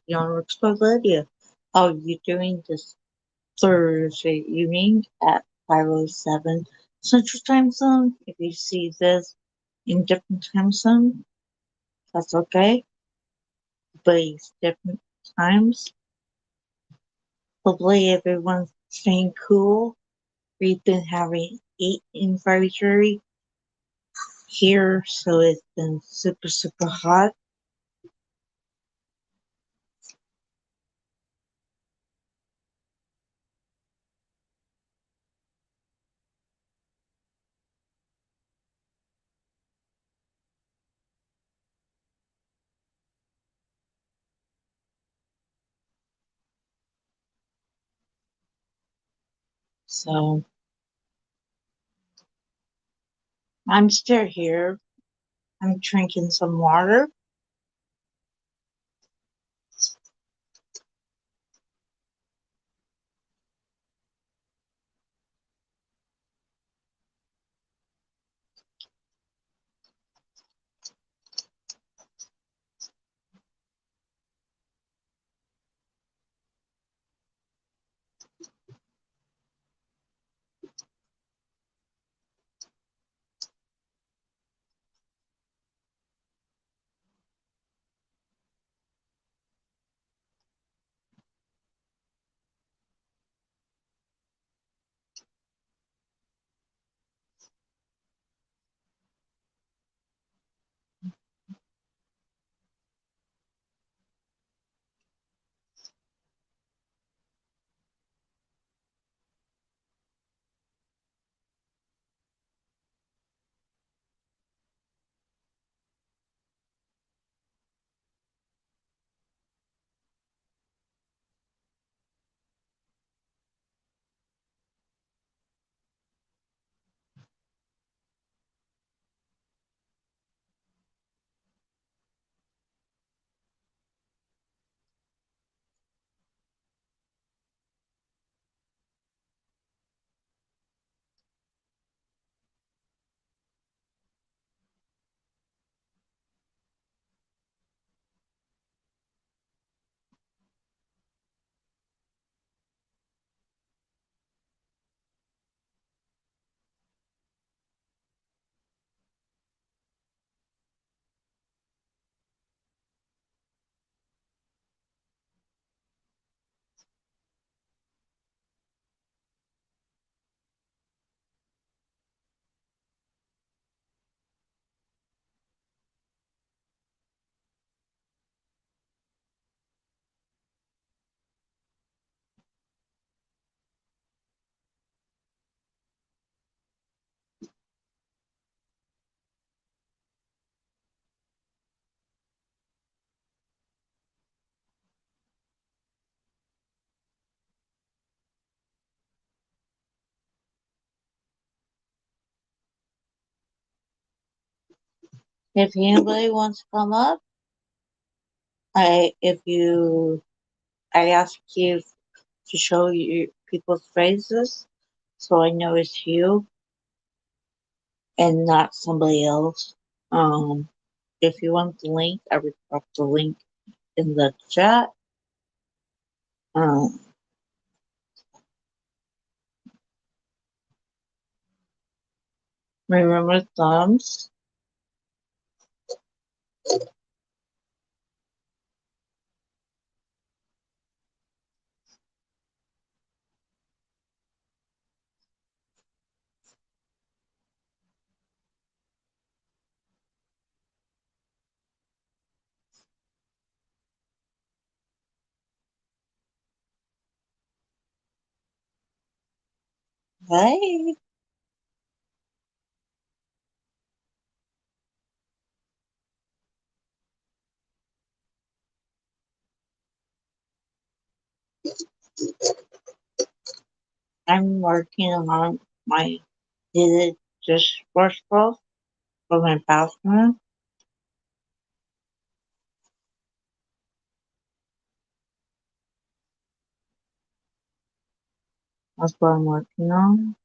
Young Expo Lydia. How are you doing this Thursday evening at 5:07 Central Time Zone? If you see this in different time zone, that's okay. But it's different times. Hopefully everyone's staying cool. We've been having 8 advisory here, so it's been super hot. So I'm still here. I'm drinking some water. If anybody wants to come up, I ask you to show you people's faces so I know it's you and not somebody else. If you want the link, I will drop the link in the chat. Um, Remember thumbs. Hey, I'm working on my heated dishwasher for my bathroom. That's what I'm working on.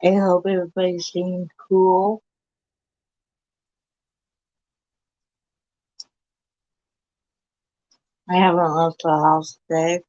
I hope everybody's staying cool. I haven't left the house today.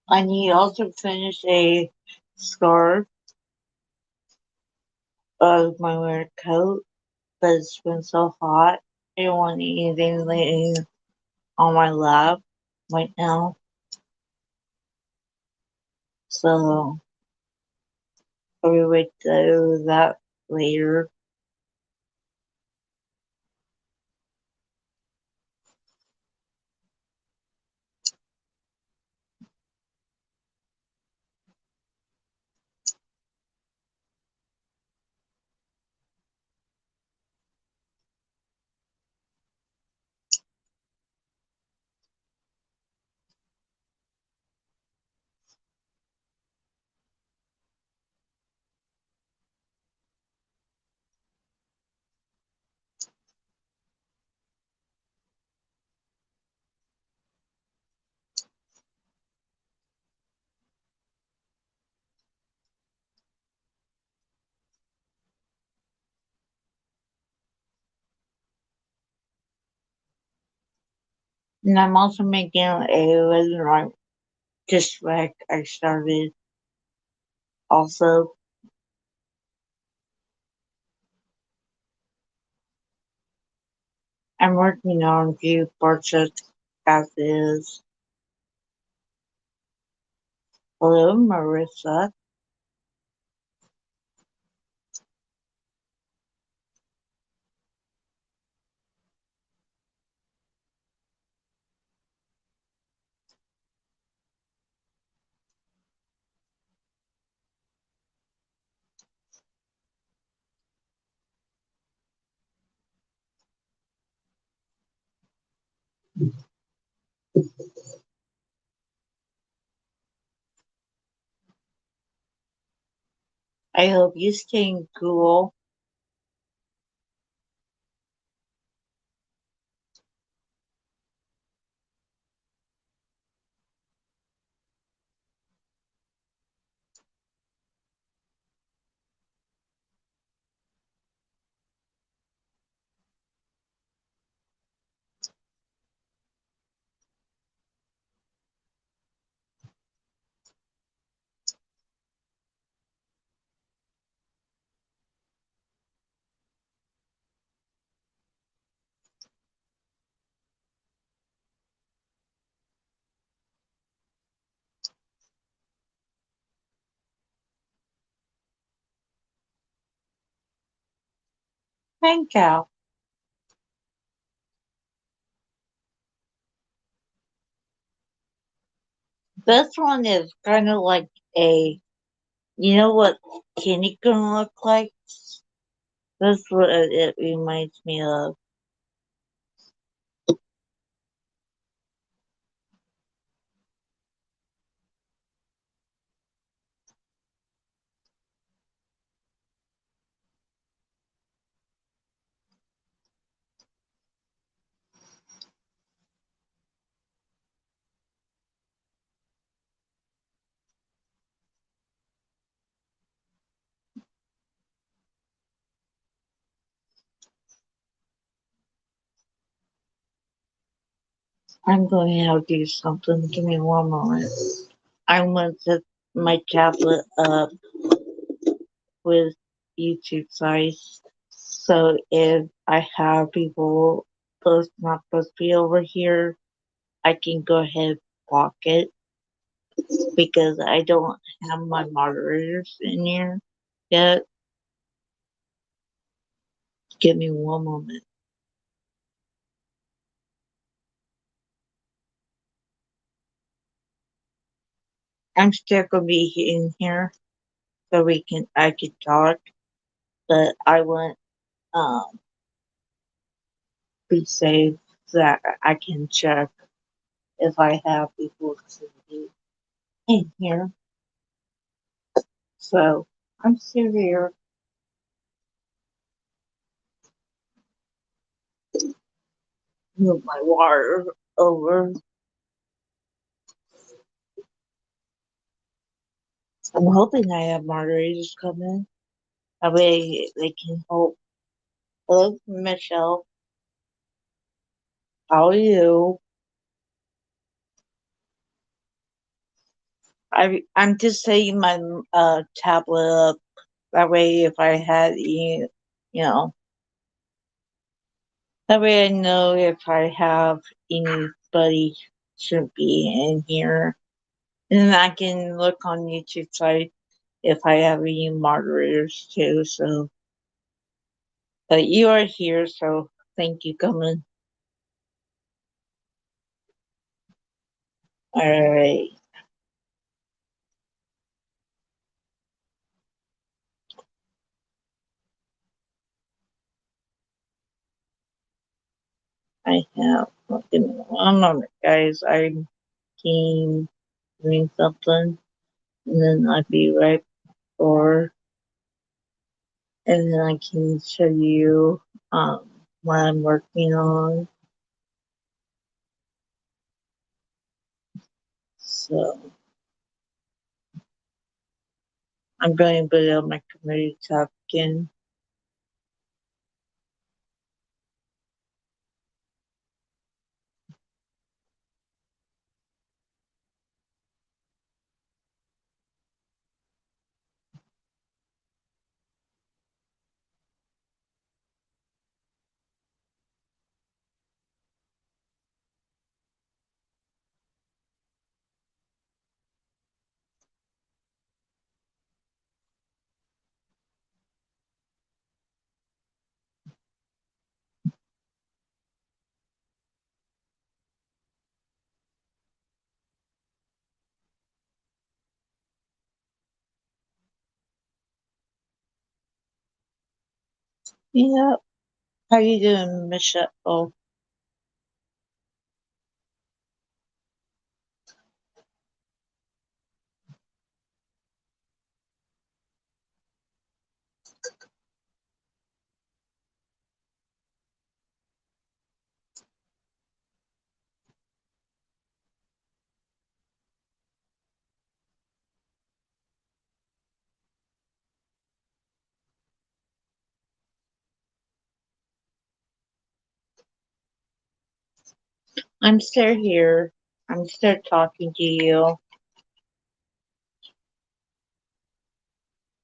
I need to also finish a scarf of my winter coat, but it's been so hot. I don't want anything laying on my lap right now. So we would do that later. And I'm also making a resin right just like I started also. I'm working on a few projects as is. Hello, Marissa. I hope you're staying cool. Thank you. This one is kind of like a, you know what candy gonna look like? That's what it reminds me of. I'm going to have to do something. Give me one moment. I'm going to set my tablet up with YouTube size. So if I have people that's not supposed to be over here, I can go ahead and block it because I don't have my moderators in here yet. Give me one moment. I'm still gonna be in here so I can talk, but I want um be safe so that I can check if I have people to be in here. So I'm still here. Move my water over. I'm hoping I have moderators come in. That way they can help. Hello, Michelle. How are you? I'm just setting my tablet up. That way, if I had you know, that way I know if I have anybody should be in here, and then I can look on YouTube site if I have any moderators too. So, but you are here, so thank you, coming. All right, I have. Give me one moment, guys. I'm doing something, and then I'll be right for, and then I can show you what I'm working on. So I'm going to put it on my community tab again. Yeah. How you doing, Michelle? Oh, I'm still here. I'm still talking to you.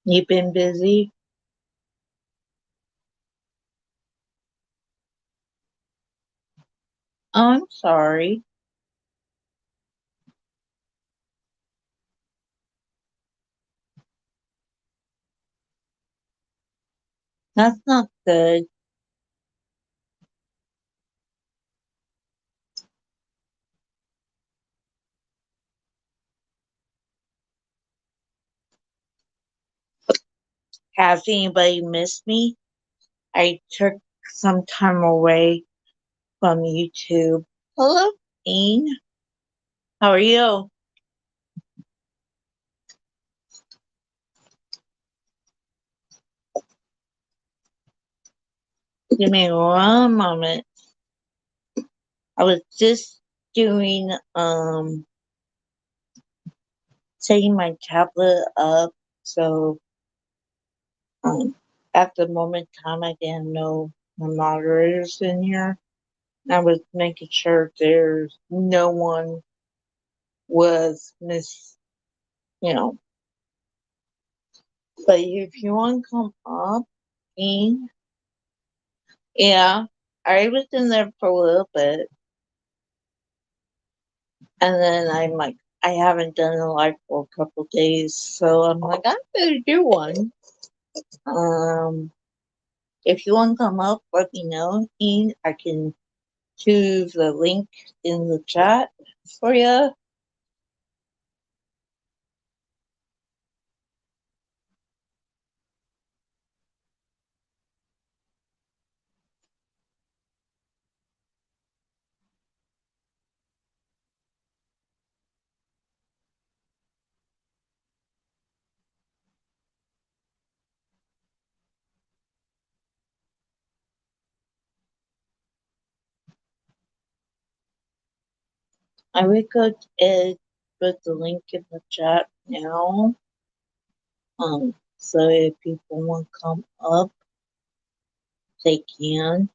You've been busy? Oh, I'm sorry. That's not good. Has anybody missed me? I took some time away from YouTube. Hello, Dean. How are you? Give me one moment. I was just doing setting my tablet up, so um at the moment in time I didn't know my moderators in here. I was making sure there's no one was you know. But if you want to come up, Dean, Yeah, I was in there for a little bit, and then I'm like, I haven't done a live for a couple days, so I'm like, I better do one. Um, if you want to come up, let me know, and I can choose the link in the chat for you. I will go and put the link in the chat now. So if people want to come up, they can.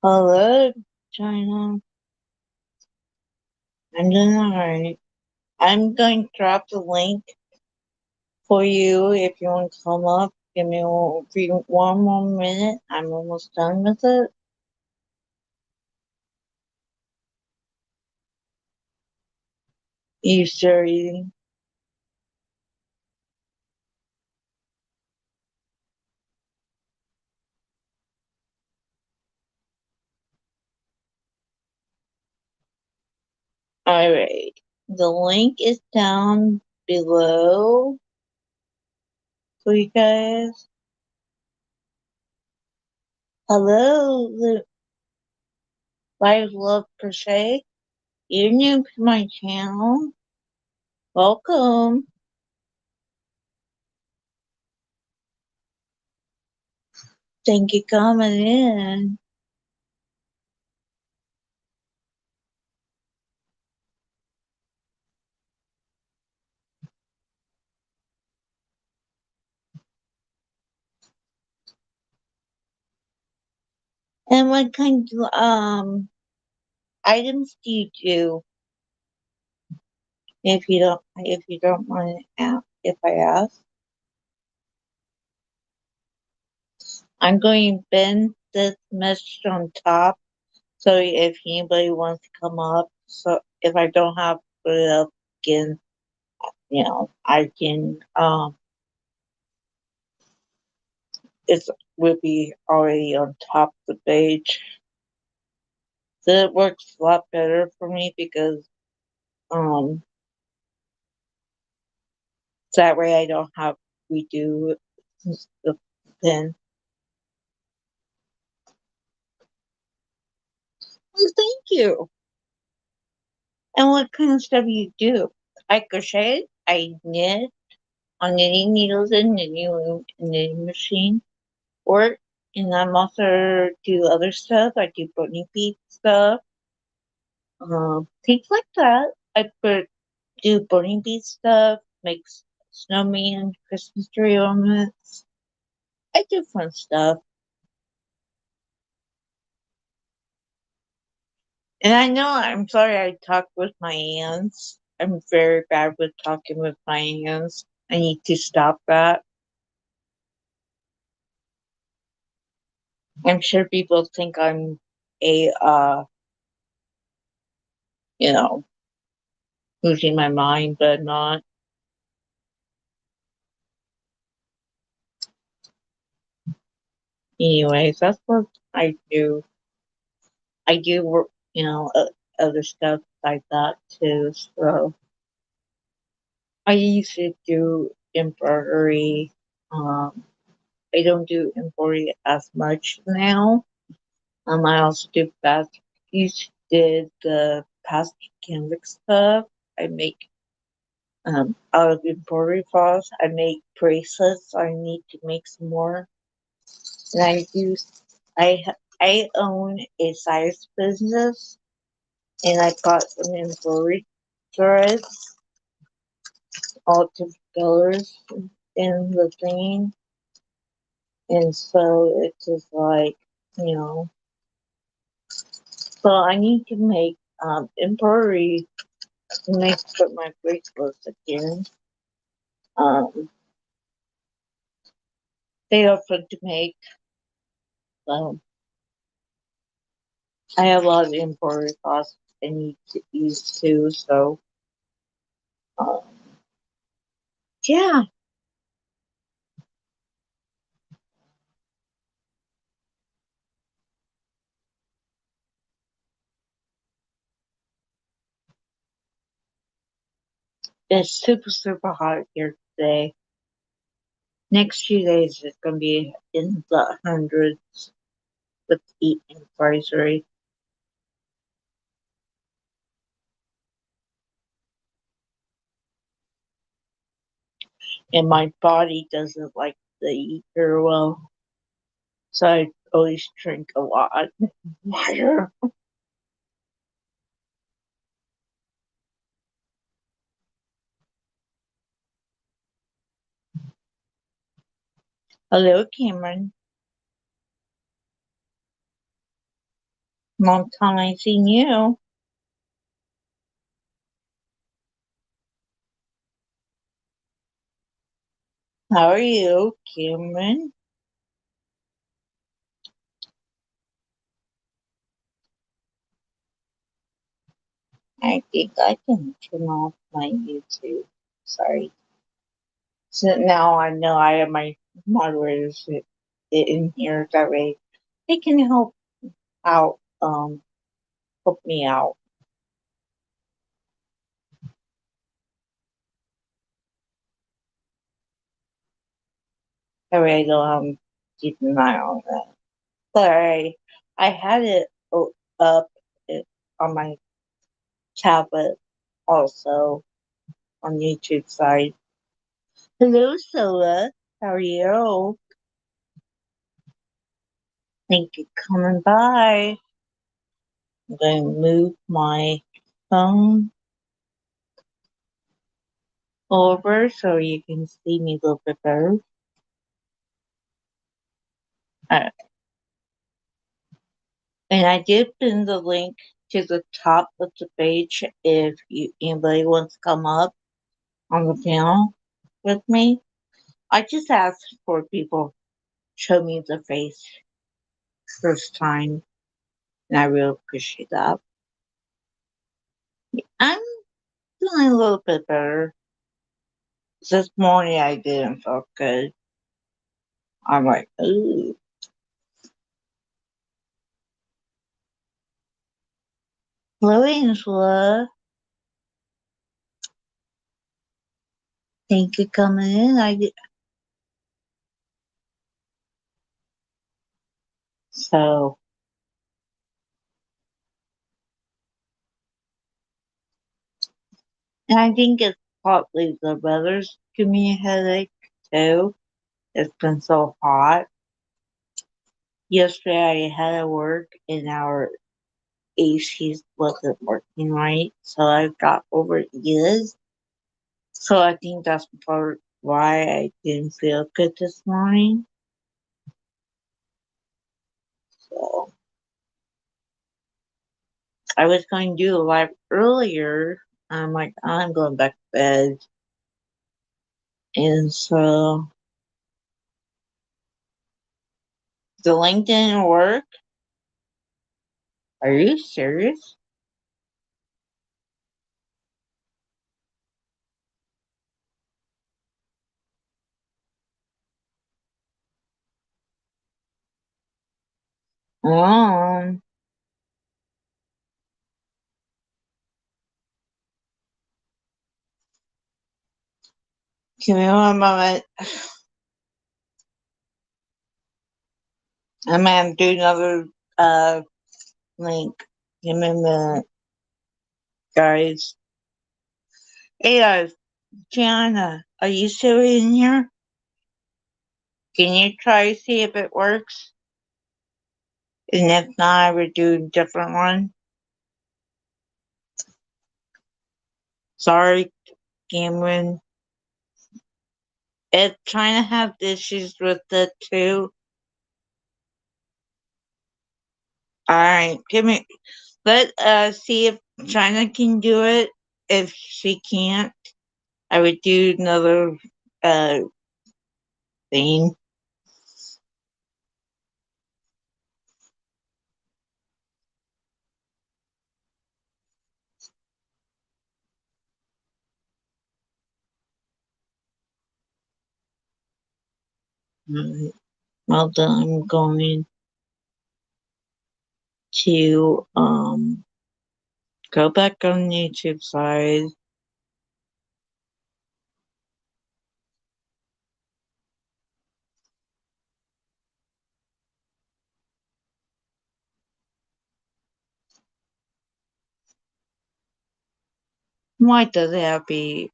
Hello, China. I'm doing alright. I'm going to drop the link for you if you want to come up. Give me one more minute. I'm almost done with it. You sure eating? Alright. The link is down below for you guys. Hello, I love crochet. You're new to my channel. Welcome. Thank you for coming in. And what kind of items do you do? If you don't mind if I ask, I'm going to bend this message on top. So if anybody wants to come up, so if I don't have to put it up again, I can it will be already on top of the page. So it works a lot better for me because um that way I don't have to redo the pin. Well, thank you. And what kind of stuff you do? I crochet, I knit on knitting needles and knitting machine work, and I'm also do other stuff. I do bunny bead stuff, things like that. Do bunny bead stuff, make snowman, Christmas tree ornaments. I do fun stuff. And I know I'm sorry I talk with my hands. I'm very bad with talking with my hands. I need to stop that. I'm sure people think I'm a you know, losing my mind, but not. Anyways, that's what I do. I do work, other stuff like that too. So I used to do embroidery. Um, I don't do embroidery as much now. I also do fast. Used to did the past canvas stuff. I make out of embroidery floss. I make bracelets. I need to make some more. And I own a size business, and I got some embroidery threads, all different colors in the thing. And so it's just like, you know, so I need to make embroidery to make for my bracelets again. Um, they are fun to make. So I have a lot of embroidery cloths I need to use too. So um, yeah, it's super super hot here today. Next few days it's gonna be in the hundreds with heat and advisory. And my body doesn't like the heat very well. So I always drink a lot of water. Hello, Cameron. Long time I seen you. How are you, Cameron? I think I can turn off my YouTube. Sorry. So now I know I have my moderators in here. That way they can out, help me out. That way I know I'm keeping an eye on that. But I had it up on my tablet also on YouTube side. Hello, Sola. How are you? Thank you for coming by. I'm going to move my phone over so you can see me a little bit better. Uh, and I did pin the link to the top of the page if anybody wants to come up on the panel with me. I just asked for people show me the face first time, and I really appreciate that. I'm feeling a little bit better. This morning I didn't feel good. I'm like, ooh. Hello, Angela. Thank you for coming in. So, and I think it's partly the weather's giving me a headache too. It's been so hot. Yesterday I had to work and our AC wasn't working right, so I got overheated. So I think that's part why I didn't feel good this morning. So I was going to do a live earlier. I'm like, I'm going back to bed. And so the link didn't work. Are you serious? Um, Give me one moment. I'm gonna do another link. Give me a minute, guys. Hey, Gianna, are you still in here? Can you try to see if it works? And if not, I would do a different one. Sorry, Cameron. If China have issues with it too. Alright, give me let see if China can do it. If she can't, I would do another uh thing. Alright. Well then I'm going to go back on YouTube side. Why does it have to be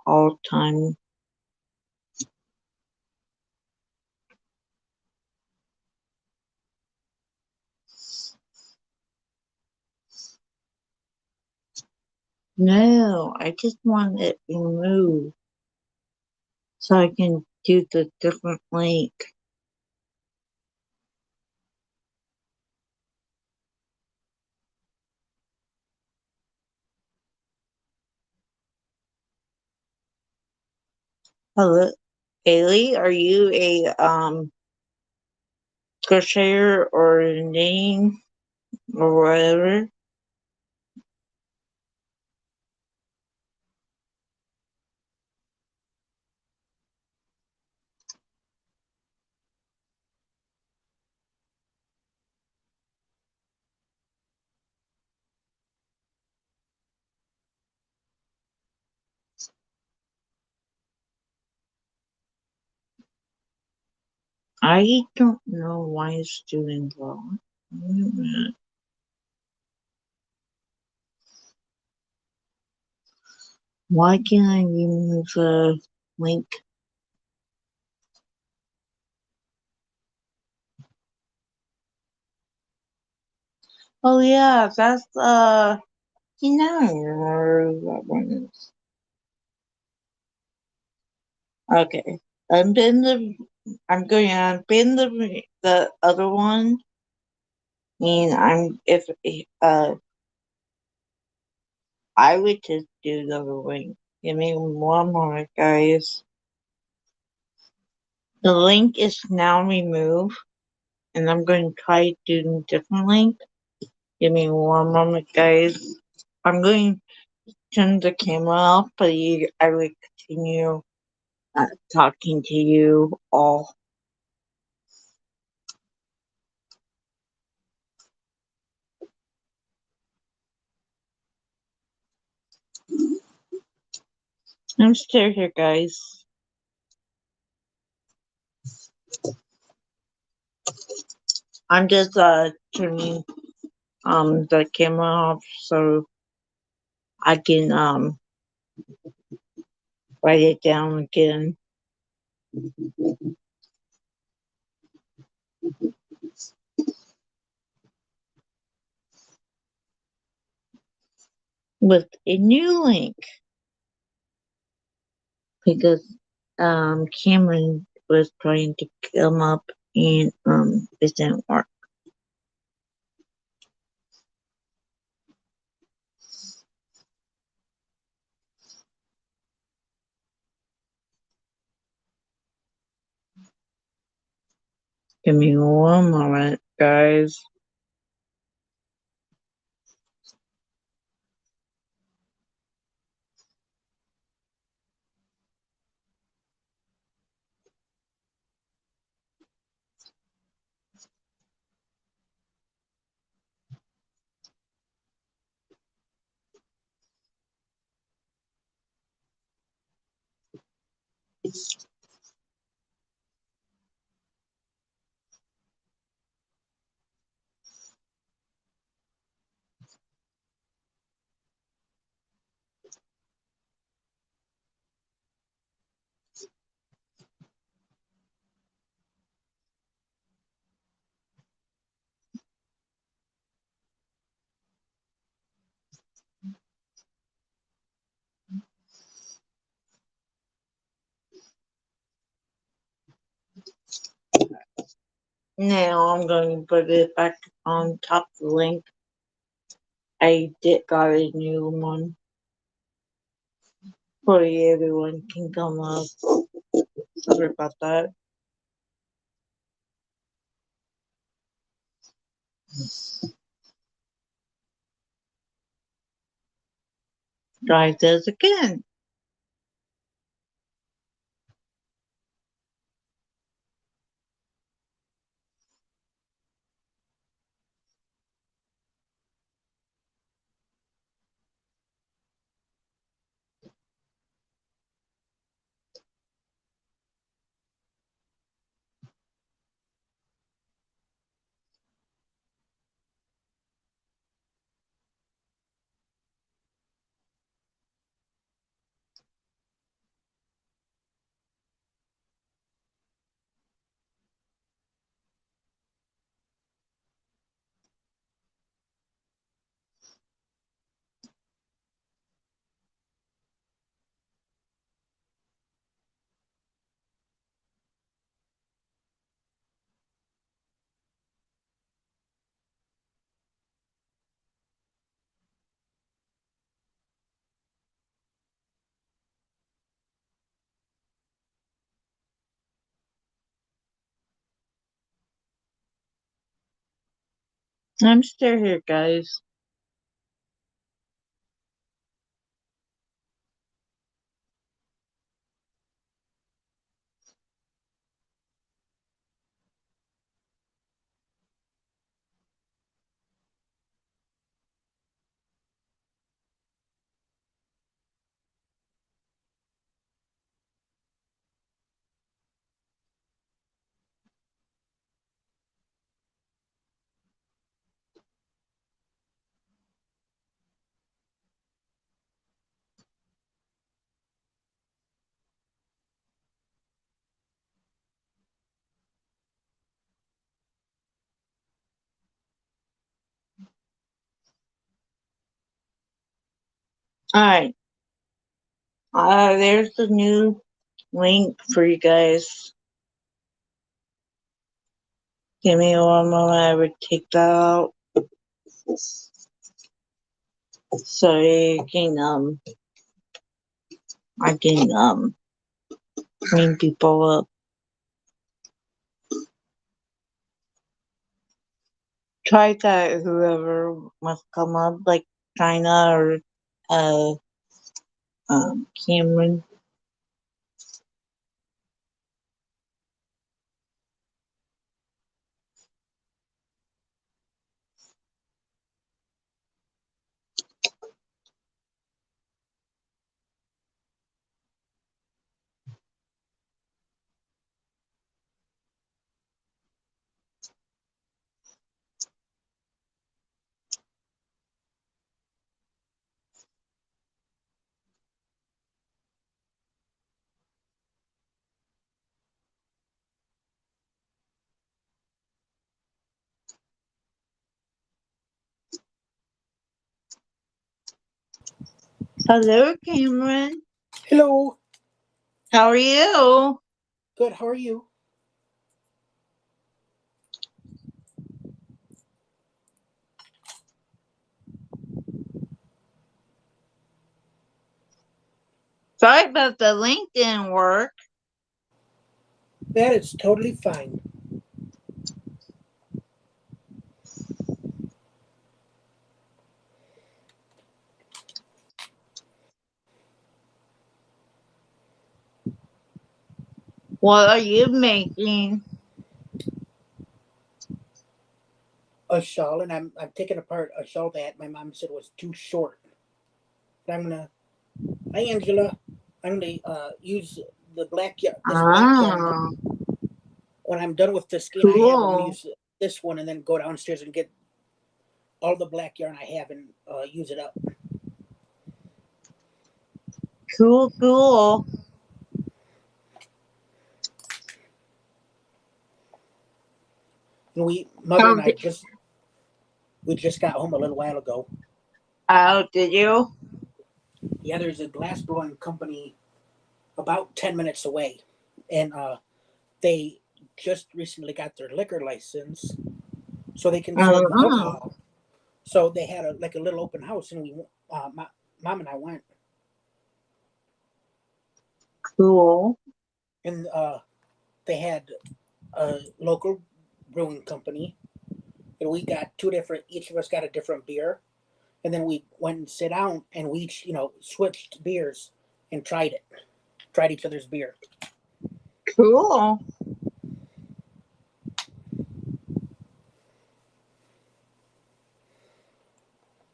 all time? No, I just want it removed so I can do the different link. Hello, Haley, are you a crocheter or knitting or whatever? I don't know why it's doing wrong. Why can't I remove the link? Oh yeah, that's you know, I remember that one is. Okay. I'm going to unpin the other one and I'm if I would just do the other link. Give me one more guys. The link is now removed and I'm going to try doing a different link. Give me one moment guys. I'm going to turn the camera off but I will continue talking to you all. I'm still here guys. I'm just turning the camera off so I can write it down again. With a new link because Cameron was trying to come up and it didn't work. Give me one moment, guys. Now I'm going to put it back on top of the link. I did got a new one for everyone can come up. Sorry about that. Try this again. I'm still here, guys. Alright. There's the new link for you guys. Give me one moment. I would take that out so you can I can bring people up. Try that whoever must come up, like China or uh Cameron. Hello, Cameron. Hello. How are you? Good. How are you? Sorry about the link didn't work. That is totally fine. What are you making? A shawl, and I'm taking apart a shawl that my mom said was too short. And I'm gonna, hi Angela, I'm gonna use this black yarn. Ah, When I'm done with the skein I have, I'm gonna cool. use this one and then go downstairs and get all the black yarn I have and use it up. Cool, cool. And mother and How I did, we just got home a little while ago. oh, did you? Yeah, there's a glass blowing company about 10 minutes away, and they just recently got their liquor license, so they can sell Oh, alcohol. So they had a little open house, and my mom and I went, cool. and they had a local brewing company, and we got two different. Each of us got a different beer, and then we went and sit down, and we each switched beers and tried each other's beer. Cool.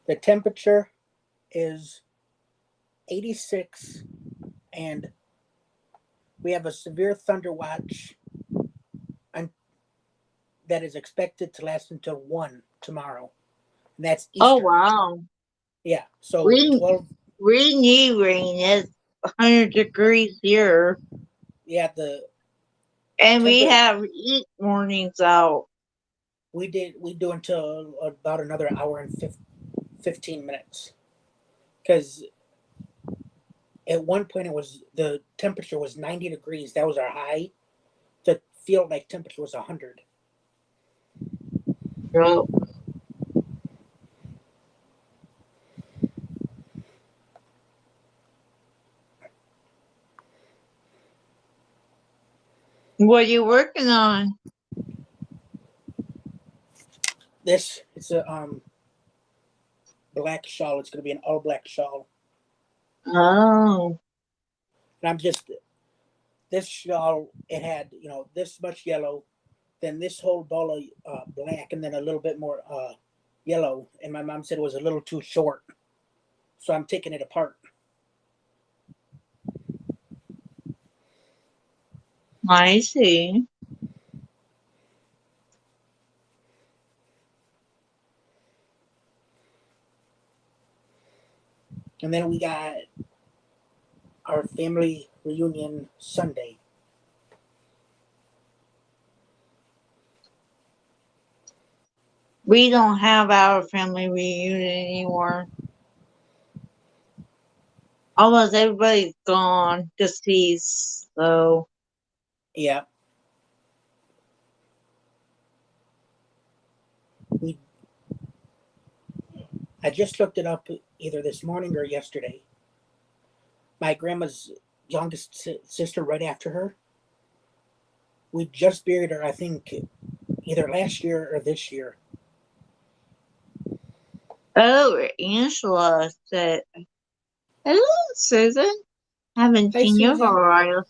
The temperature is 86, and we have a severe thunder watch and that is expected to last until 1 tomorrow. And that's Oh, Eastern. wow. Yeah. So We, 12, we need rain. It's 100 degrees here. yeah, the And we temper have heat mornings out. we do until about another hour and 15 minutes. Because at one point the temperature was 90 degrees. That was our high. The field like temperature was 100. So, what are you working on? This it's a black shawl. It's going to be an all black shawl. Oh, And I'm just this shawl. It had this much yellow, then this whole ball of black, and then a little bit more yellow. And my mom said it was a little too short, so I'm taking it apart. I see. And then we got our family reunion Sunday. We don't have our family reunion anymore. Almost everybody's gone, deceased. So, Yeah, we. I just looked it up either this morning or yesterday. My grandma's youngest sister, right after her, we just buried her. I think either last year or this year. oh, Angela said, hello, Susan. Haven't Hi, seen you for Susan. a while.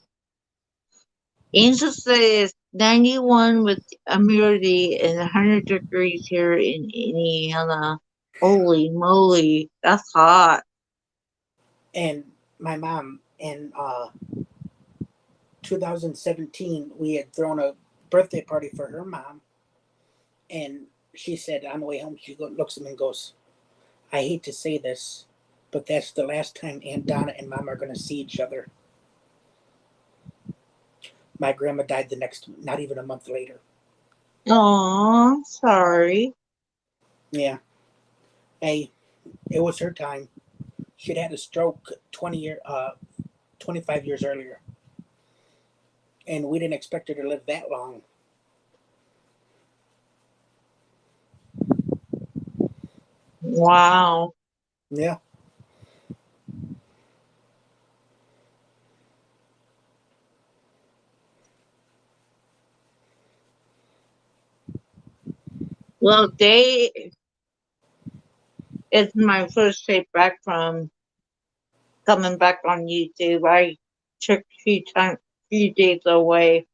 Angel says 91 with humidity and 100 degrees here in Indiana. Holy moly, that's hot. And my mom in 2017, we had thrown a birthday party for her mom, and she said on the way home, looks at me and goes, "I hate to say this, but that's the last time Aunt Donna and Mom are going to see each other." My grandma died not even a month later. Aw, sorry. Yeah, hey, it was her time. She'd had a stroke 25 years earlier, and we didn't expect her to live that long. Wow. Yeah, Well, it's my first day back from coming back on YouTube. I took a few time. few days away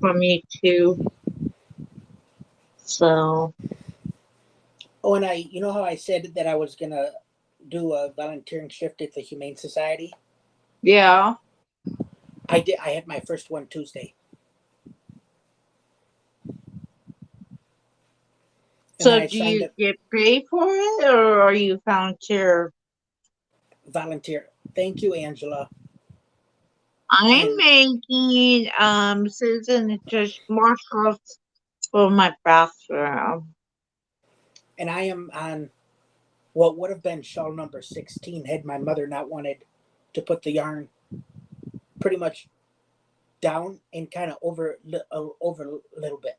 from me too. So Oh, and you know how I said that I was gonna do a volunteering shift at the Humane Society? yeah. I did. I had my first one Tuesday, and then So I do signed you up get paid for it, or are you volunteer? volunteer. Thank you, Angela. I'm And making Susan just marshals for my bathroom. I am on what would have been shawl number 16 had my mother not wanted to put the yarn pretty much down and kind of over a little bit.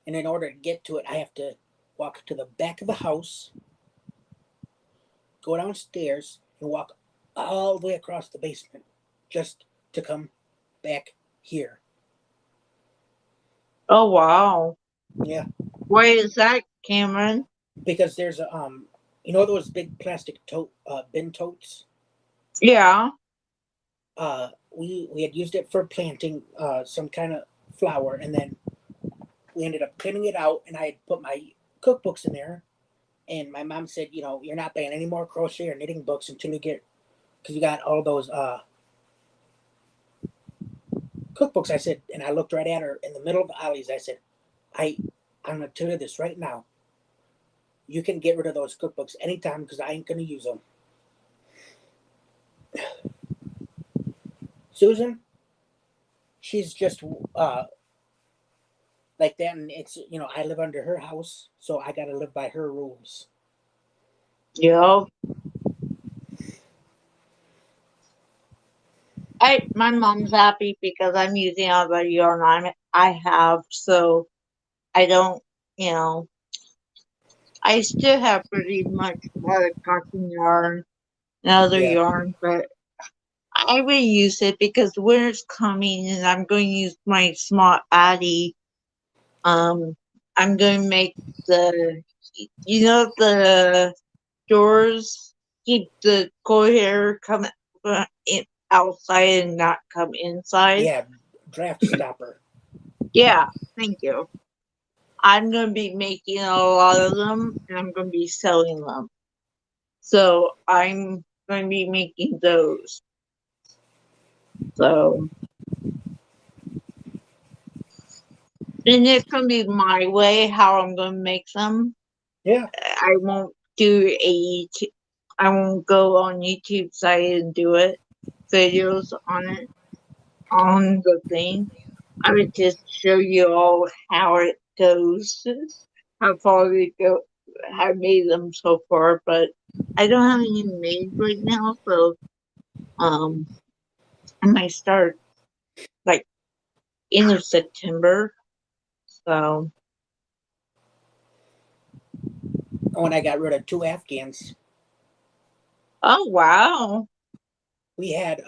And in order to get to it, I have to walk to the back of the house, go downstairs, and walk all the way across the basement just to come back here. Oh wow. Yeah, Why is that, Cameron? because there's a you know those big plastic bin totes. Yeah. We had used it for planting some kind of flower, and then we ended up cleaning it out, and I had put my cookbooks in there. And my mom said, you know, you're not buying any more crochet or knitting books until you get, because you got all those cookbooks. I said, and I looked right at her in the middle of the alleys. I said, I, I'm gonna tell you this right now. You can get rid of those cookbooks anytime because I ain't gonna use them. Susan, she's just uh like that, and it's I live under her house, so I gotta live by her rules. Yep. My mom's happy because I'm using all the yarn I have, so I don't, you know, I still have pretty much a lot of cotton yarn and other Yeah, yarn, but I will use it because winter's coming and I'm going to use my small Addy. Um, I'm going to make the, the doors keep the cold air come outside and not come inside. yeah, draft stopper. Yeah, thank you. I'm going to be making a lot of them and I'm going to be selling them. So I'm going to be making those. So, and it's going to be my way how I'm going to make them. Yeah, I won't do a YouTube, I won't go on YouTube site and do it, videos on it, on the thing. I would just show you all how it goes, how far we go, have made them so far, but I don't have any made right now, so um, I might start like end of September. So, when I got rid of two Afghans, oh wow, we had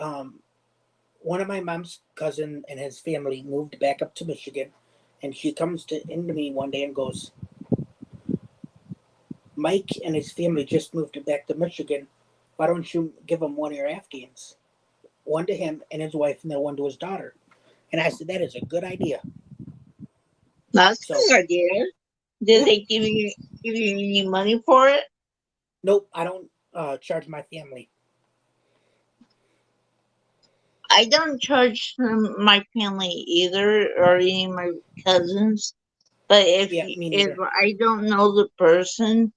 one of my mom's cousin and his family moved back up to Michigan, and she comes into me one day and goes, "Mike and his family just moved back to Michigan. Why don't you give them one of your Afghans? One to him and his wife, and then one to his daughter." And I said, "That is a good idea." that's a So, good idea. Did yeah, they give you any money for it? nope, I don't charge my family. I don't charge my family either or any of my cousins. But Yeah, me if neither. I don't know the person,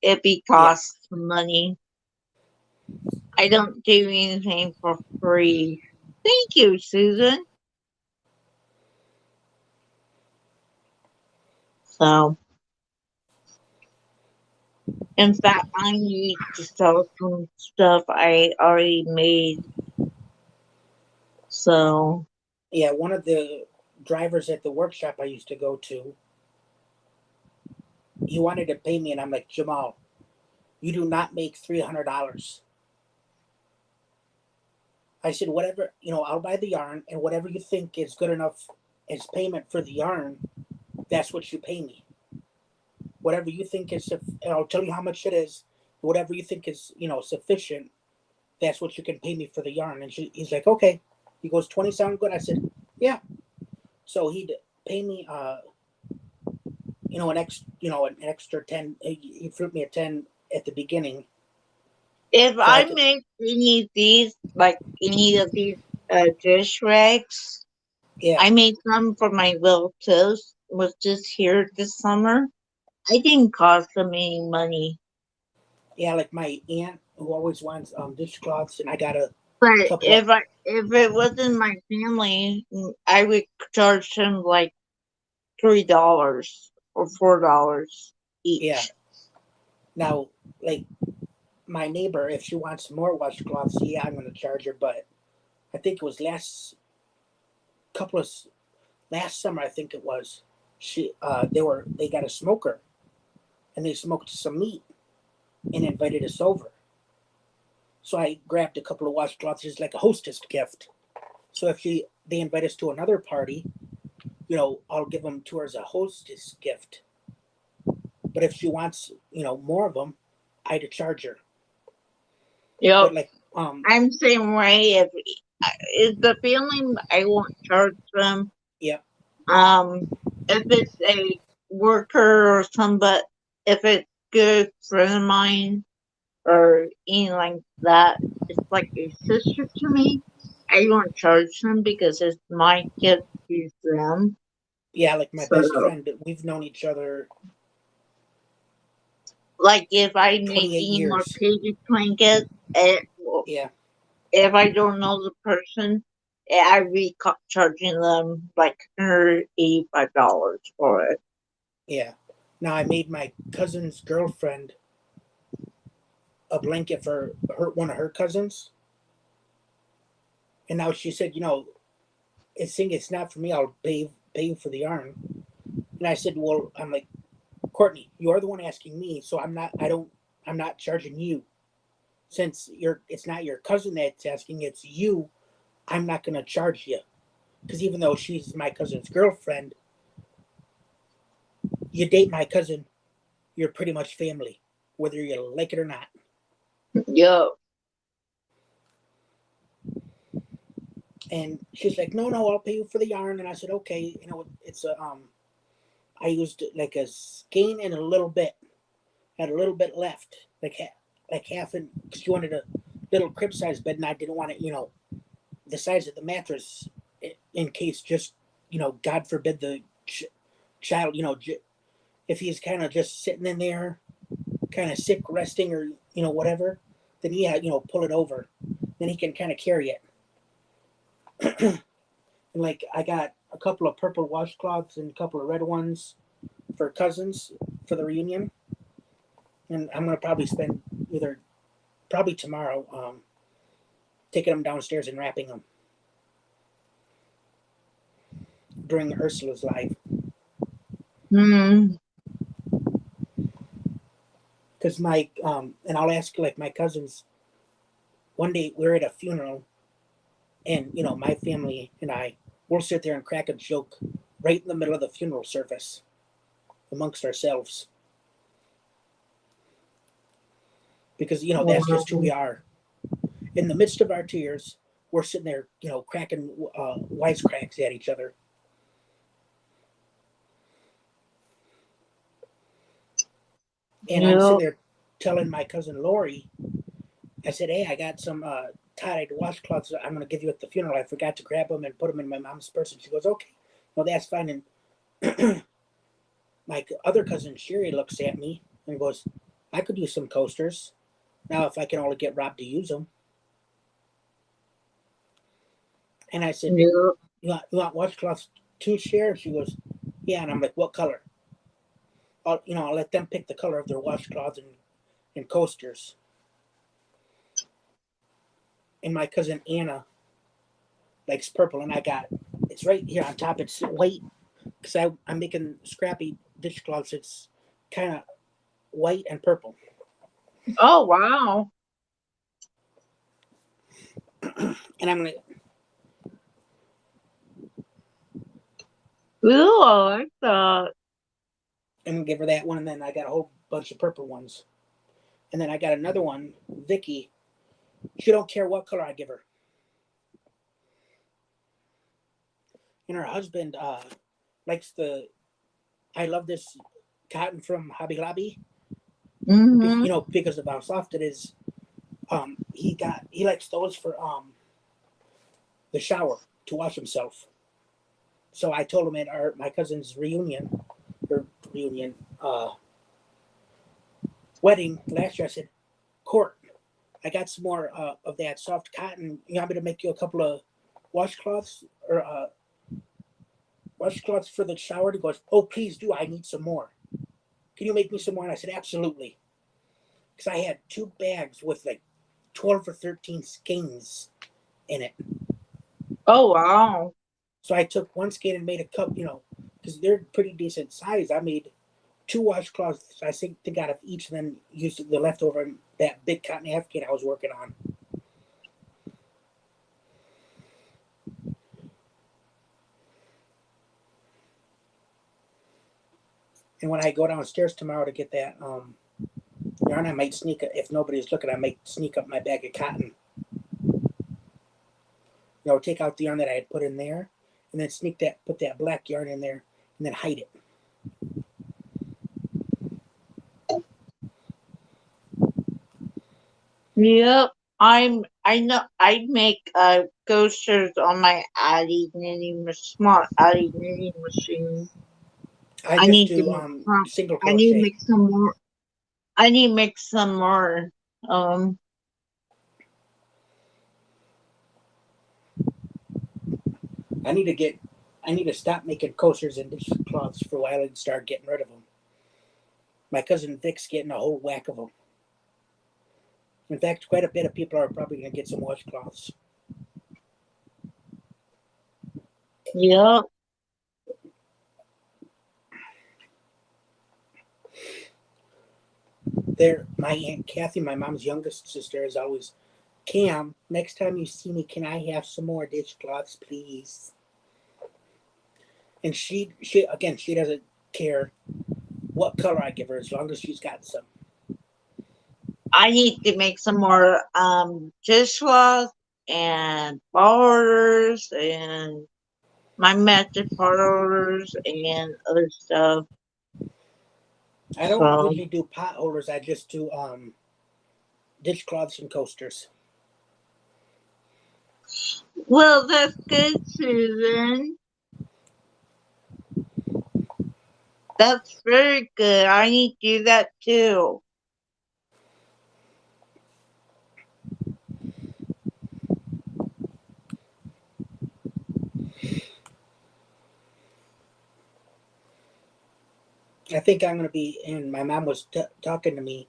it be Yeah, cost money. I don't do anything for free. Thank you, Susan. So, in fact, I need to sell some stuff I already made. So, yeah. One of the drivers at the workshop I used to go to, he wanted to pay me, and I'm like, Jamal, you do not make $300. I said, whatever, I'll buy the yarn, and whatever you think is good enough as payment for the yarn, that's what you pay me. Whatever you think is, and I'll tell you how much it is. Whatever you think is, sufficient, that's what you can pay me for the yarn. And he's like, okay. He goes, 20 sound good? I said, yeah. So he'd pay me, an extra 10. He threw me a 10 at the beginning, If so I I could, make any of these, like any of these dish rags, yeah, I made some for my relatives, was just here this summer. I didn't cost them any money. yeah. Like my aunt who always wants dishcloths, and I got a But couple of, if it wasn't my family, I would charge them like $3 or $4 yeah. each. Now, like my neighbor, if she wants more washcloths, yeah, I'm gonna charge her. But I think it was couple of last summer, I think it was. They got a smoker and they smoked some meat and invited us over. So I grabbed a couple of washcloths as like a hostess gift. So if they invite us to another party, I'll give them to her as a hostess gift. But if she wants, more of them, I'd charge her. Yep. But like, I'm same way. If the family, I won't charge them. yeah, Um, if it's a worker or somebody, if it's good friend of mine or anything like that, it's like a sister to me. I won't charge them because it's my kid to use them. yeah, like my So, best friend, we've known each other like if I make 28 any more years. baby blankets, Yeah, if I don't know the person, I be charging them like $185 for it. yeah. Now I made my cousin's girlfriend a blanket for one of her cousins, and now she said, it's not for me. I'll pay you for the yarn. And I said, well, I'm like, Courtney, you're the one asking me, so I'm not charging you since it's not your cousin that's asking, it's you. I'm not gonna charge you because even though she's my cousin's girlfriend, you date my cousin, you're pretty much family, whether you like it or not. Yo, And she's like, no, no, I'll pay you for the yarn. And I said, okay, it's a I used like a skein and a little bit, had a little bit left, like half, and she wanted a little crib size bed, and I didn't want it, the size of the mattress, in case just, God forbid the child, if he's kind of just sitting in there, kind of sick, resting, or whatever, then yeah, pull it over, then he can kind of carry it. And like I got a couple of purple washcloths and a couple of red ones for cousins for the reunion, and I'm gonna probably spend either probably tomorrow taking them downstairs and wrapping them during Ursula's live. hmm, Because and I'll ask like my cousins. One day we're at a funeral, and my family and I will sit there and crack a joke right in the middle of the funeral service amongst ourselves because that's just who we are. In the midst of our tears, we're sitting there, cracking wisecracks at each other. And I'm sitting yo, there telling my cousin Lori, I said, "Hey, I got some tie-dyed washcloths. I'm going to give you at the funeral. I forgot to grab them and put them in my mom's purse." And she goes, "Okay, well that's fine." And my other cousin Sherry looks at me and goes, "I could use some coasters now if I can only get Rob to use them." And I said, yo, "You want washcloths too, Sherry?" She goes, "Yeah." And I'm like, "What color?" I'll let them pick the color of their washcloths and coasters. And my cousin Anna likes purple, and I got it's right here on top. It's white because I'm making scrappy dishcloths. It's kind of white and purple, oh wow, and I'm gonna ooh, I like that. give her that one, and then I got a whole bunch of purple ones, and then I got another one, Vicky. She don't care what color I give her. and her husband likes the. I love this cotton from Hobby Lobby. Mm-hmm. You know, because of how soft it is. He likes those for the shower to wash himself. So I told him at my cousin's reunion uh, wedding last year. I said, Court, I got some more of that soft cotton. You want me to make you a couple of washcloths or washcloths for the shower? He goes, oh, please do. I need some more. Can you make me some more? And I said, absolutely. Because I had 2 bags with like 12 or 13 skeins in it. Oh wow. So I took one skein and made a cup, because they're pretty decent size. I made 2 washcloths, I think out of each, and then used the leftover in that big cotton napkin I was working on. And when I go downstairs tomorrow to get that yarn, I might sneak it. If nobody's looking, I might sneak up my bag of cotton. Take out the yarn that I had put in there, and then put that black yarn in there, and then hide it. Yep. I know I make coasters on my small Addy knitting machine. I I just need to do make some single I need to crochet. make some more I need to make some more. Um I need to get. I need to stop making coasters and dishcloths for a while and start getting rid of them. My cousin Vic's getting a whole whack of them. In fact, quite a bit of people are probably going to get some washcloths. yep. My aunt Kathy, my mom's youngest sister, is always, Cam, next time you see me, can I have some more dishcloths, please? And she doesn't care what color I give her as long as she's got some. I need to make some more dishcloths and ball orders and my magic part orders and other stuff. I don't So usually do pot holders. I just do dishcloths and coasters. well that's good, Susan. That's very good. I need to do that too. I think I'm going to be, and my mom was talking to me.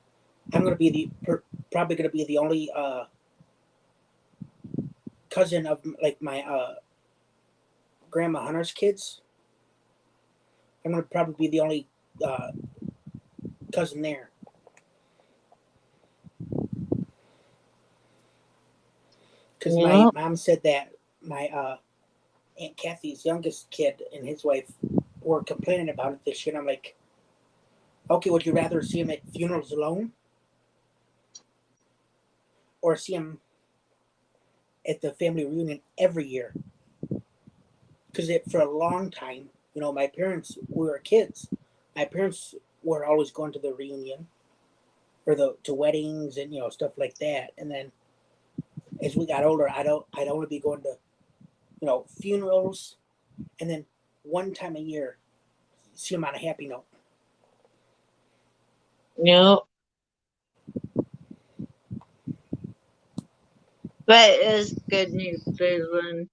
I'm going to be probably going to be the only cousin of like my grandma Hunter's kids. I'm going to probably be the only uh, cousin there because my Yep. mom said that my Aunt Kathy's youngest kid and his wife were complaining about it this year. And I'm like, okay, would you rather see him at funerals alone or see him at the family reunion every year? Because for a long time, my parents, we were kids. My parents were always going to the reunion or to weddings and stuff like that. And then as we got older, I'd only be going to funerals, and then one time a year see them on a happy note. Yep. That is good news, Susan.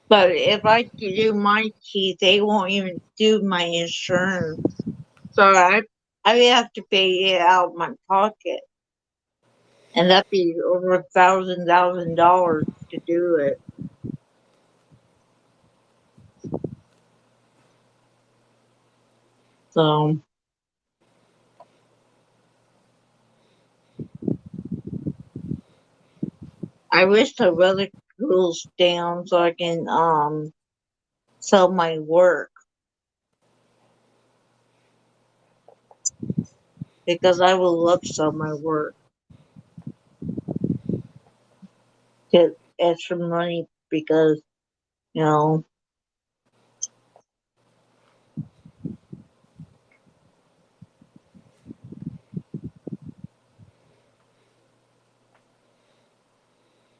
But if I do my teeth, they won't even do my insurance. So I have to pay it out of my pocket. And that'd be over $1,000 to do it. So I wish the weather cools down so I can sell my work because I would love to sell my work. get extra money because, you know,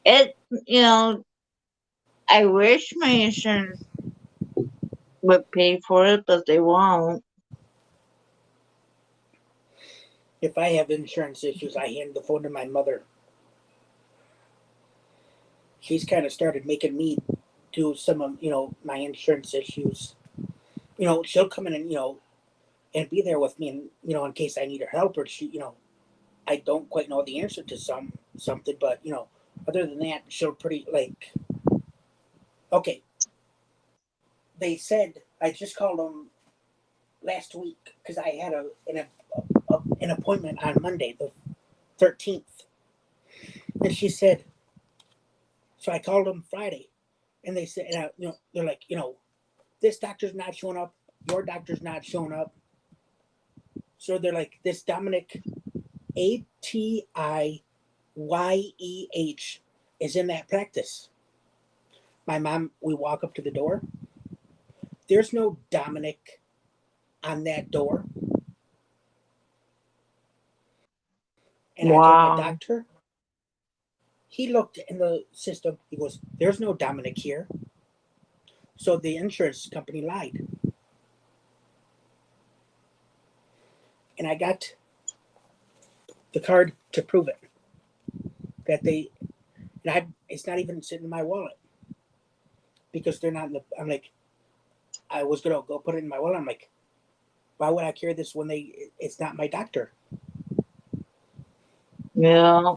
it, you know, I wish my insurance would pay for it, but they won't. If I have insurance issues, I hand the phone to my mother. She's kind of started making me do some of my insurance issues. She'll come in and and be there with me, and in case I need her help, or I don't quite know the answer to something, but other than that, she'll pretty like okay. They said I just called them last week because I had an appointment on Monday the 13th, and she said so. I called them Friday, and they said they're like this doctor's not showing up, your doctor's not showing up, so they're like this Dominic AtiYeh is in that practice. My mom, we walk up to the door. There's no Dominic on that door. And I told my Wow. doctor, he looked in the system. He goes, there's no Dominic here. So the insurance company lied. And I got the card to prove it. That they, it's not even sitting in my wallet because they're not in the, I'm like, I was going to go put it in my wallet. I'm like, why would I carry this when it's not my doctor? Yeah.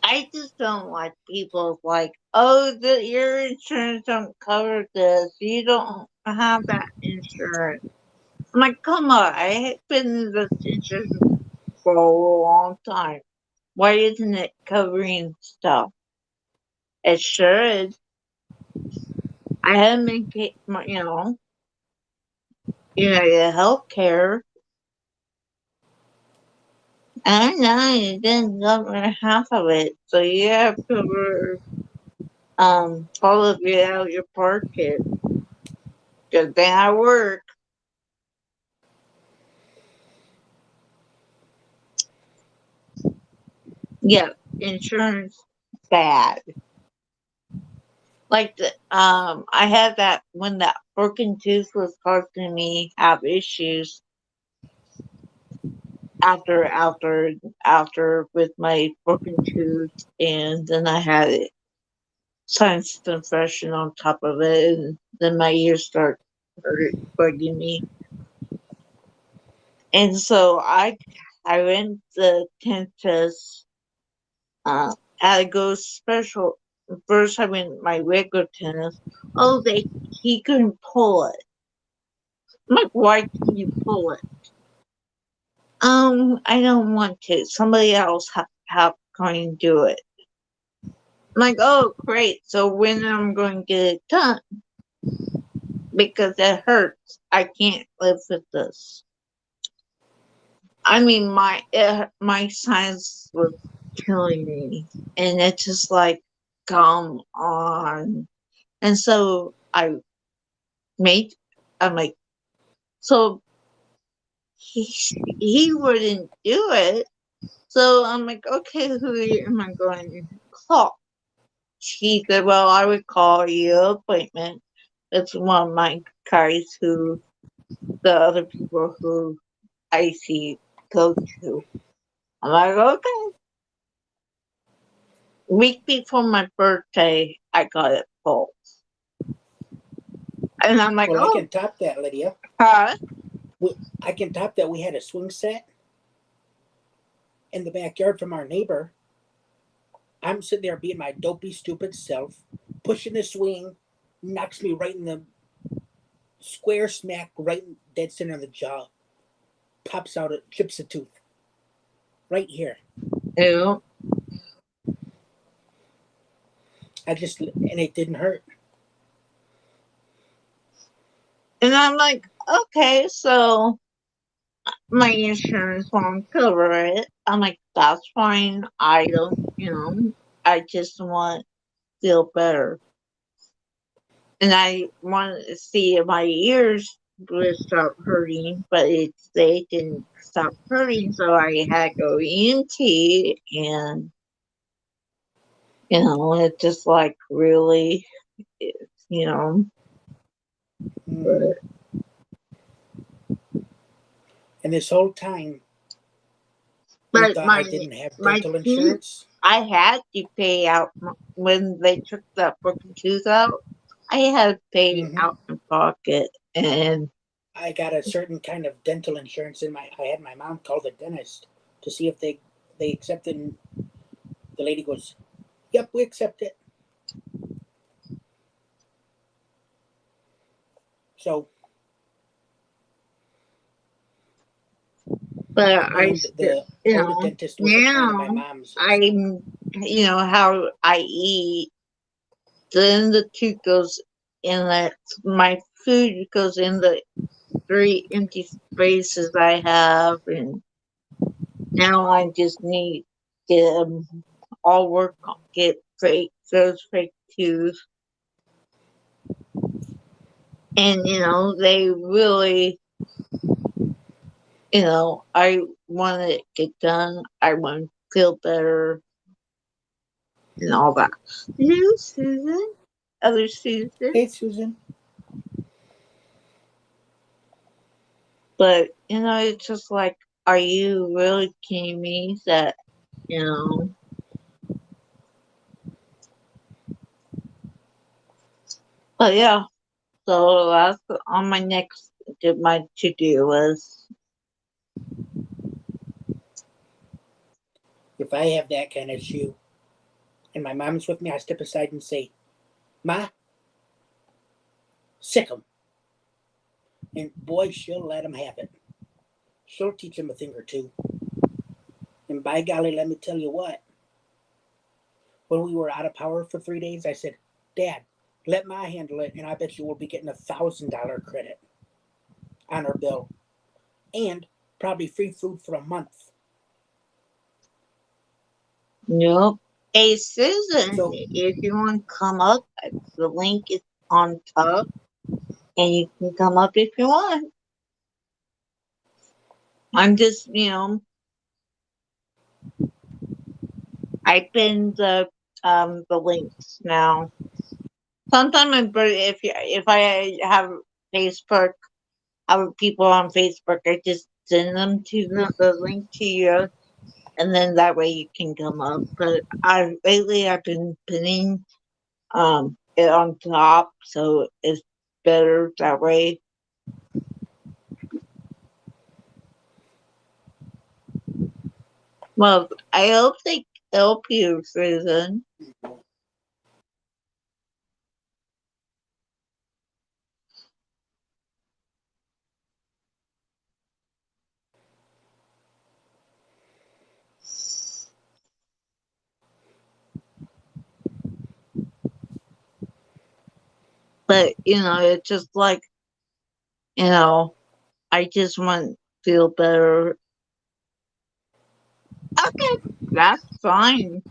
I just don't like people like, oh, your insurance don't cover this. You don't have that insurance. I'm like, come on. I have been in this insurance for a long time. Why isn't it covering stuff? It should. I haven't been, your health care. And now you didn't cover half of it. So you have to cover all of it out of your pocket. Because then I work. Yeah, insurance bad. Like I had that when that broken tooth was causing me have issues after with my broken tooth, and then I had it sinus infection on top of it, and then my ears start bugging me, and so I went to the dentist. I had to go special. First, I went my regular dentist. Oh, he couldn't pull it. I'm like, why can you pull it? I don't want to. Somebody else have going to do it. I'm like, oh, great. So when I'm going to get it done? Because it hurts. I can't live with this. I mean, my sinus was killing me, and it's just like, come on. And so made. I'm like, so he wouldn't do it. So I'm like, okay, who am I going to call? He said, well, I would call you an appointment. It's one of my guys who the other people who I see go to. I'm like, okay. Week before my birthday, I got it pulled. And I'm like, Well, I oh, can top that, Lydia. huh? I can top that. We had a swing set in the backyard from our neighbor. I'm sitting there being my dopey, stupid self, pushing the swing, knocks me right in the square smack, right in dead center of the jaw, pops out, chips a tooth, right here. Ew. And it didn't hurt. And I'm like, okay, so my insurance won't cover it. I'm like, that's fine. I don't. I just want to feel better. And I want to see if my ears would stop hurting, but they didn't stop hurting, so I had to go ENT, and it's just like really, you know, Mm-hmm. but, And this whole time, you but thought I didn't have my dental teeth, insurance? I had to pay out when they took that broken tooth out. I had to pay Mm-hmm. out in pocket, and I got a certain kind of dental insurance in my. I had my mom call the dentist to see if they accepted. And the lady goes, "Yep, we accept it." So, but I and still, the odontist was a client of my now mom's. I'm, how I eat. Then the tooth goes in that my food goes in the three empty spaces I have, and now I just need to get 'em all work on get fake those fake tooth, and they really, I want it to get done. I want to feel better and all that. Hello, Susan. Other Susan. Hey, Susan. But it's just like, are you really kidding me that you know? But yeah, so that's on my next my to do list. If I have that kind of shoe and my mom's with me, I step aside and say, "Ma, sick 'em." And boy, she'll let 'em have it. She'll teach 'em a thing or two. And by golly, let me tell you what. When we were out of power for 3 days, I said, "Dad, let Ma handle it, and I bet you we'll be getting $1,000 credit on our bill, and probably free food for a month." Nope. Hey Susan, So if you want to come up, the link is on top, and you can come up if you want. I'm just, I pinned the links now. Sometimes if I have Facebook, have people on Facebook, I just send them to the link to you, and then that way you can come up. But I've been pinning it on top, so it's better that way. Well, I hope they help you, Susan. But it's just like you know, I just want to feel better. Okay, that's fine.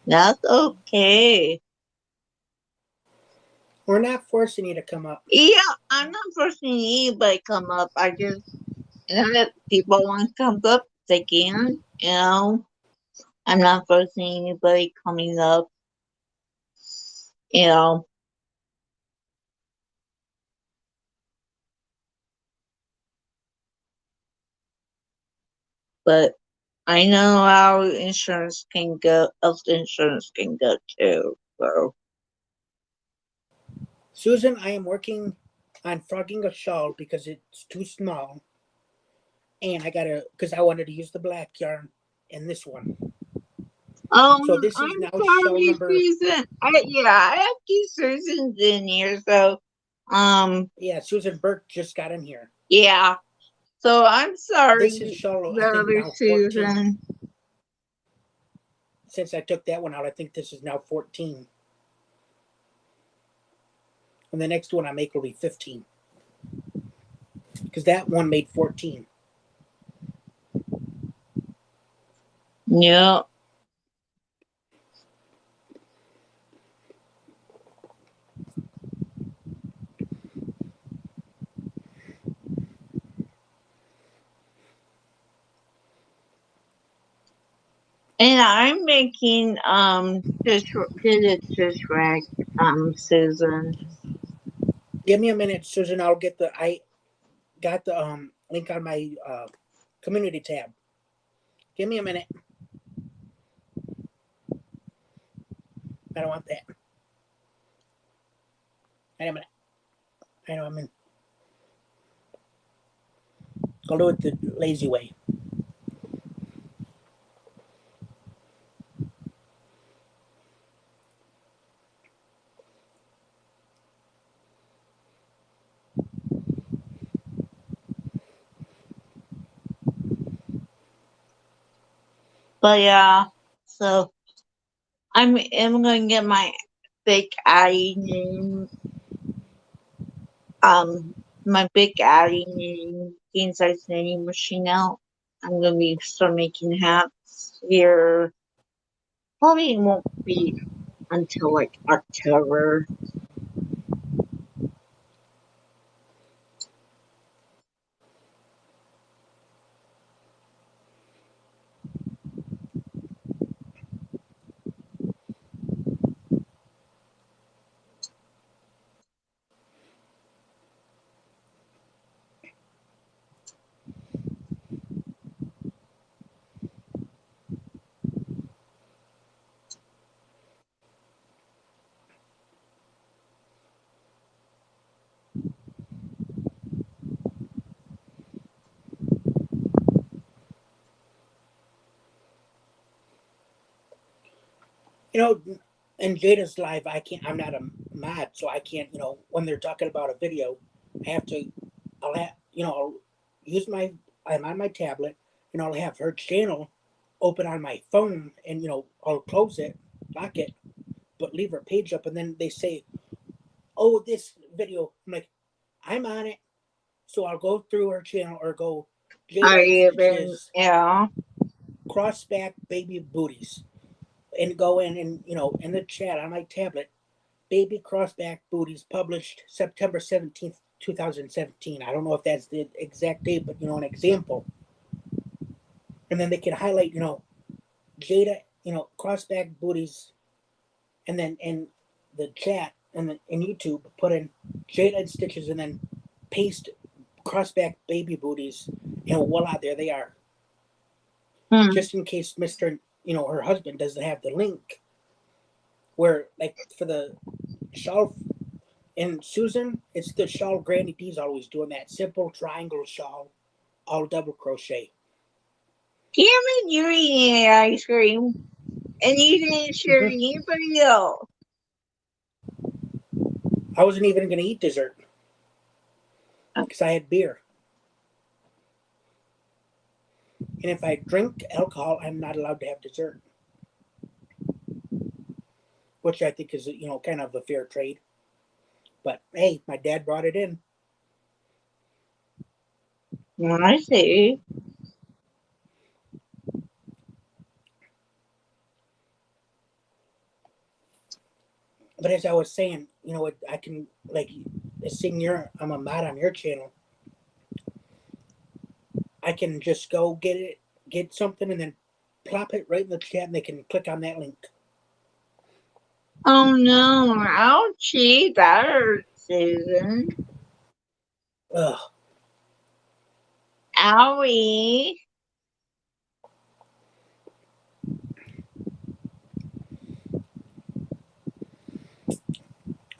That's okay. we're not forcing you to come up. Yeah, I'm not forcing anybody to come up. I just, if people want to come up, they can. I'm not forcing anybody coming up. You know, but I know how insurance can go. Health insurance can go too. So, Susan, I am working on frogging a shawl because it's too small, and I gotta because I wanted to use the black yarn in this one. So this is I'm now shawl sorry, number. Susan. I have two Susans in here, so Yeah, Susan Burke just got in here. yeah. So I'm This is sorry, shawl, I the think other now 14. Susan. Since I took that one out, I think this is now 14. And the next one I make will be 15. Because that one made 14. Yeah. And I'm making did it just right, Susan. Give me a minute, Susan. I'll get the I got the link on my community tab. Give me a minute. I don't want that. Wait a minute. I know I'm in. I'll do it the lazy way. But yeah, so I'm gonna get my big Addy name, my big Addy name, king size knitting machine out. I'm gonna be start making hats here. Probably won't be until like October. You know, in Jada's live, I can't. I'm not a mod, so I can't. When they're talking about a video, I have to. I'll have. I'll use my. I'm on my tablet, and I'll have her channel open on my phone, and I'll close it, lock it, but leave her page up, and then they say, "Oh, this video." I'm like, I'm on it, so I'll go through her channel or go Are Jada and you even Stitches yeah? crossback baby booties, and go in and in the chat on my tablet. Baby Crossback Booties, published September 17th, 2017. I don't know if that's the exact date, but an example. And then they can highlight, Jada, Crossback Booties, and then in the chat and then in YouTube, put in Jada and Stitches and then paste Crossback Baby Booties, and voila, there they are. Hmm. Just in case Mr. Her husband doesn't have the link. Where, like, for the shawl. And Susan, it's the shawl Granny D's always doing, that simple triangle shawl, all double crochet. Cameron, you're eating ice cream, and you didn't share Mm-hmm. anybody else. I wasn't even going to eat dessert because I had beer. And if I drink alcohol, I'm not allowed to have dessert, which I think is, kind of a fair trade. But hey, my dad brought it in. I see. But as I was saying, I can, like, seeing I'm a mod on your channel. I can just go get something, and then plop it right in the chat, and they can click on that link. Oh no, ouchie, that hurts, Susan. Ugh. Owie.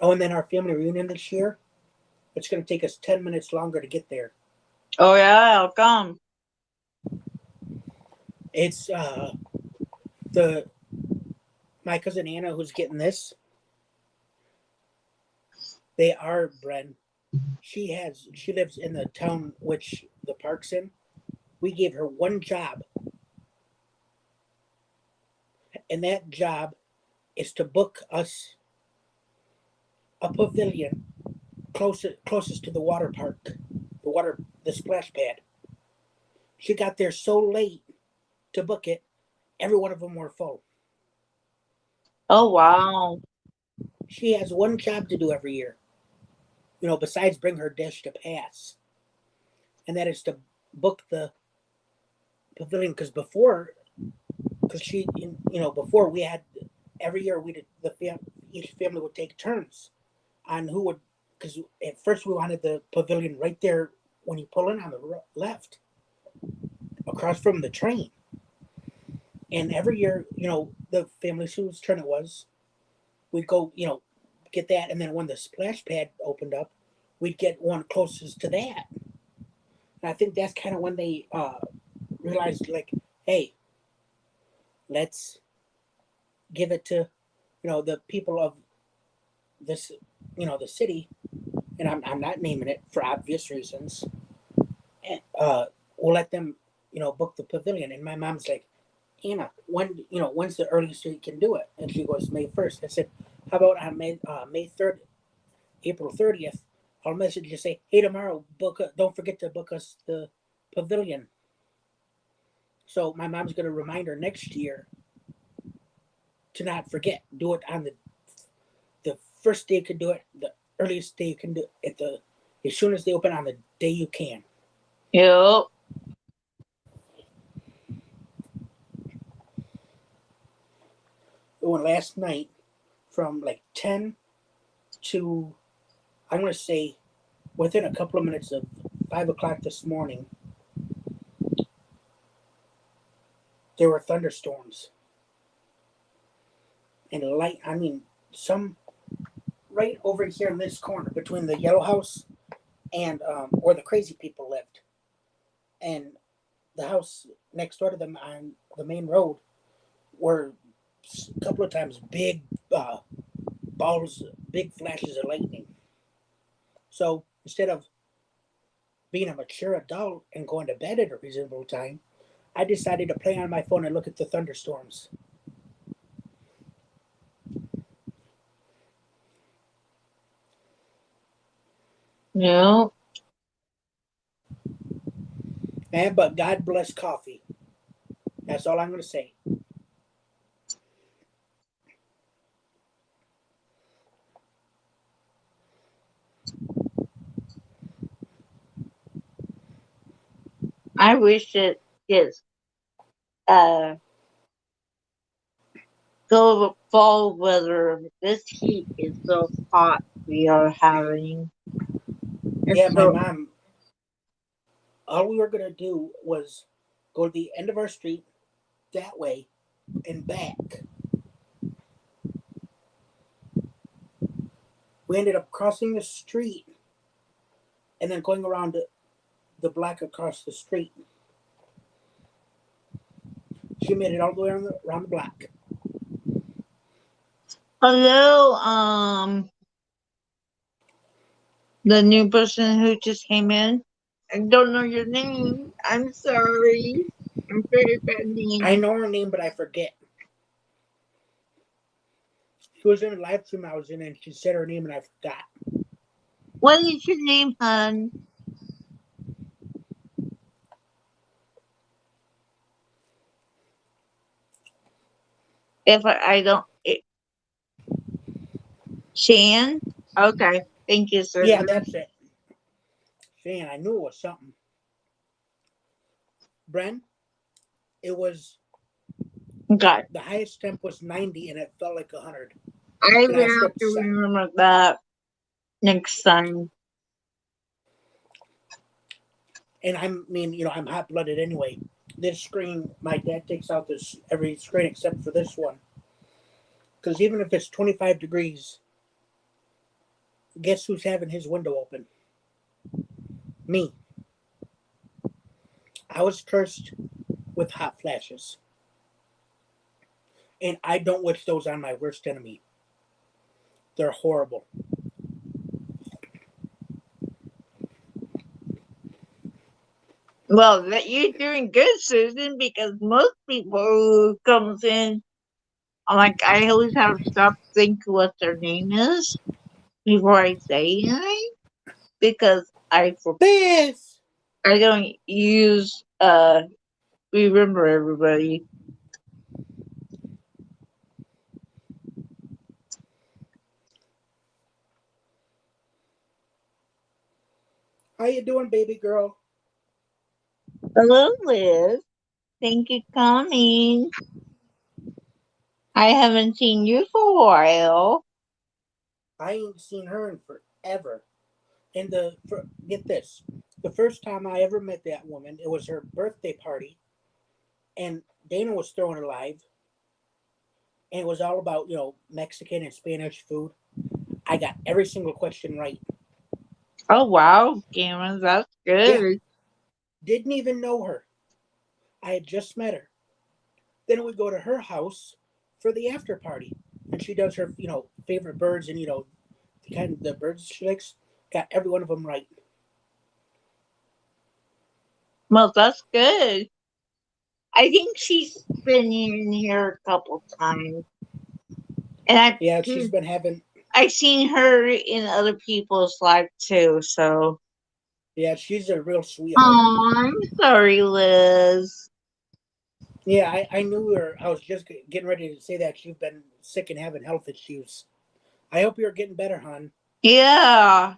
Oh, and then our family reunion this year, it's going to take us 10 minutes longer to get there. Oh yeah, I'll come. It's the my cousin Anna who's getting this. They are Bren. She lives in the town which the park's in. We gave her one job, and that job is to book us a pavilion closest to the water park, the splash pad. She got there so late to book it, Every one of them were full. Oh wow. She has one job to do every year, besides bring her dish to pass, and that is to book the pavilion. Because before we had every year we did each family would take turns on who would, because at first we wanted the pavilion right there when you pull in on the left, across from the train. And every year, the family whose turn it was, we'd go, get that, and then when the splash pad opened up, we'd get one closest to that. And I think that's kind of when they realized, like, hey, let's give it to, the people of this, the city, and I'm not naming it for obvious reasons. And we'll let them, book the pavilion. And my mom's like, Anna, when's the earliest you can do it? And she goes, May 1st. I said, how about on May 3rd, April 30th? I'll message you say, hey, tomorrow, don't forget to book us the pavilion. So my mom's gonna remind her next year to not forget. Do it on the first day you can do it, the earliest day you can do it, as soon as they open on the day you can. Yep. We went last night from like 10 to, I'm gonna say, within a couple of minutes of 5 o'clock this morning, there were thunderstorms and light. I mean, some right over here in this corner between the yellow house and where the crazy people lived, and the house next door to them on the main road were a couple of times big balls, big flashes of lightning. So instead of being a mature adult and going to bed at a reasonable time, I decided to play on my phone and look at the thunderstorms. Yep. But God bless coffee. That's all I'm going to say. I wish it gets uh go fall weather. This heat is so hot we are having. Yeah, It's my so mom, all we were going to do was go to the end of our street that way and back. We ended up crossing the street and then going around the block across the street. She made it all the way around the block. hello, the new person who just came in. I don't know your name. I'm sorry. I'm very bad I name. know her name, but I forget. She was in a live stream I was in, and she said her name, and I forgot. What is your name, hon? If I don't, Shan. Okay, thank you, sir. Yeah, that's it. Saying I knew it was something. Bren, it was Okay, the highest temp was 90, and it felt like 100. I And I will have slept to seven. remember that next time. And I'm hot blooded anyway. This screen, my dad takes out this every screen except for this one. Because even if it's 25 degrees, guess who's having his window open? Me. I was cursed with hot flashes. And I don't wish those on my worst enemy. They're horrible. Well, that you're doing good, Susan, because most people who comes in, like I always have to stop think what their name is before I say anything because This! I don't use. Remember everybody. How you doing, baby girl? Hello, Liz. Thank you for coming. I haven't seen you for a while. I ain't seen her in forever. And get this, the first time I ever met that woman, it was her birthday party, and Dana was throwing it live, and it was all about Mexican and Spanish food. I got every single question right. Oh, wow, Cameron, that's Yeah, good. didn't even know her. I had just met her. Then we go to her house for the after party, and she does her favorite birds and the kind of the birds she likes. Got every one of them right. Well, that's good. I think she's been in here a couple times. And Yeah, she's been having. I've seen her in other people's life too, so. Yeah, she's a real sweetheart. Oh, I'm sorry, Liz. Yeah, I knew her. I was just getting ready to say that she's been sick and having health issues. I hope you're getting better, hon. Yeah.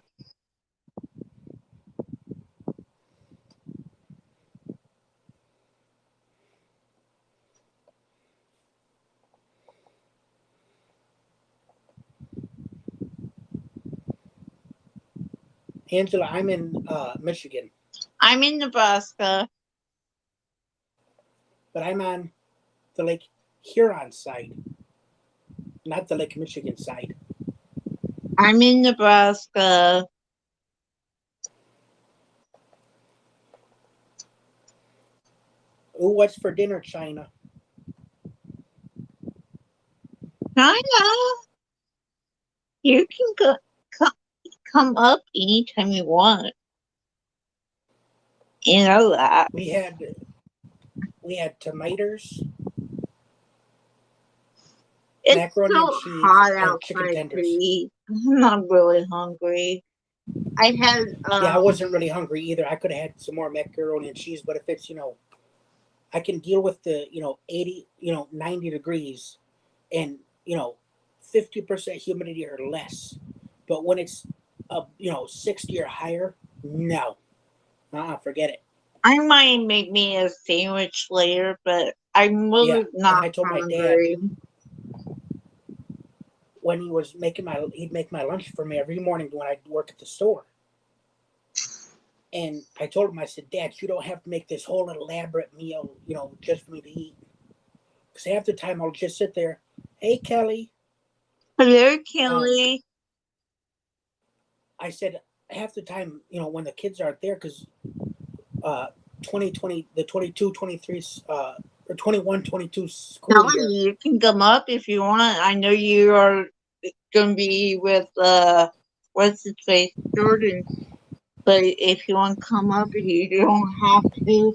Angela, I'm in Michigan, I'm in Nebraska. but I'm on the Lake Huron side, not the Lake Michigan side. I'm in Nebraska. Ooh, what's for dinner, China? China, you can come, come up anytime you want. You know that. We had we had tomatoes, It's macaroni and so cheese, hot and chicken outside to tenders. eat. I'm not really hungry. I had Yeah, I wasn't really hungry either. I could have had some more macaroni and cheese, but if it's I can deal with the 80 90 degrees and 50% humidity or less. But when it's 60 or higher, no, forget it. I might make me a sandwich later, but I'm Yeah, really and not I told my dad hungry. when he'd make my lunch for me every morning when I'd work at the store. And I told him, I said, Dad, you don't have to make this whole elaborate meal, just for me to eat. Because half the time I'll just sit there, hey, Kelly. Hello, Um, Kelly. I said, half the time, when the kids aren't there, because uh, 2020, the 22, 23, or 21, 22 school Kelly, year. you can come up if you want. I know you are going to be with, what's his face, Jordan. But if you want to come up, you don't have to.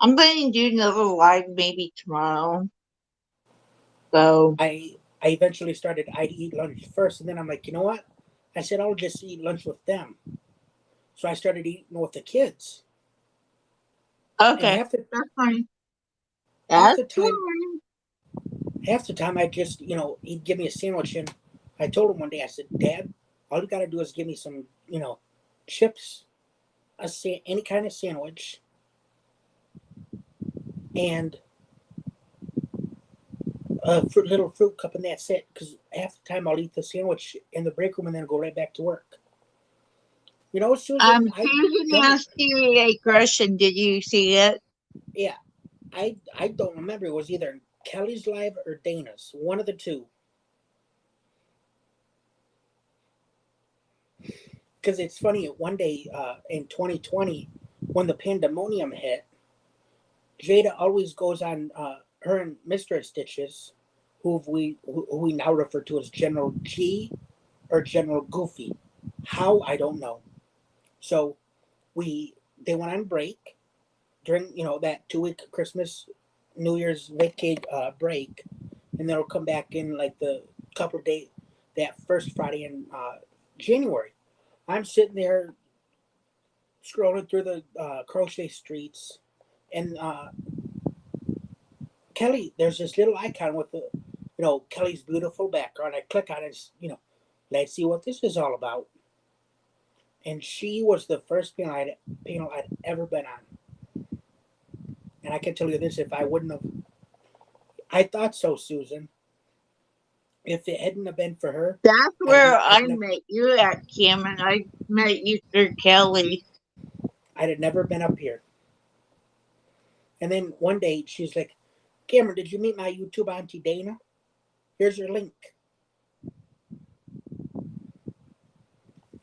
I'm going to do another live maybe tomorrow. So, I eventually started, I'd eat lunch first, and then I'm like, you know what? I said, I'll just eat lunch with them. So I started eating with the kids. And okay, that's fine. half That's the time, fine. I just, he'd give me a sandwich. And I told him one day, I said, Dad, all you got to do is give me some, chips, any kind of sandwich, and a little fruit cup, and that's it. Because half the time I'll eat the sandwich in the break room and then go right back to work. Susan, I've Susan done it. asked you a question. Did you see it? Yeah, I don't remember. It was either Kelly's live or Dana's, one of the two. Because it's funny, one day in 2020, when the pandemonium hit, Jada always goes on her and Mr. Stitches, who we now refer to as General G or General Goofy. How I don't know. So they went on break during that 2 week Christmas New Year's vacate break, and they'll come back in like the couple of days that first Friday in January. I'm sitting there scrolling through the crochet streets, and Kelly, there's this little icon with the Kelly's beautiful background. I click on it, let's see what this is all about. and she was the first panel I'd ever been on. And I can tell you this: if I wouldn't have, I thought so, Susan. If it hadn't have been for her, That's I'd have, where I I'd never, met you at, Cameron. I met you through Kelly. I'd have never been up here. And then one day she's like, "Cameron, did you meet my YouTube auntie Dana? Here's your link."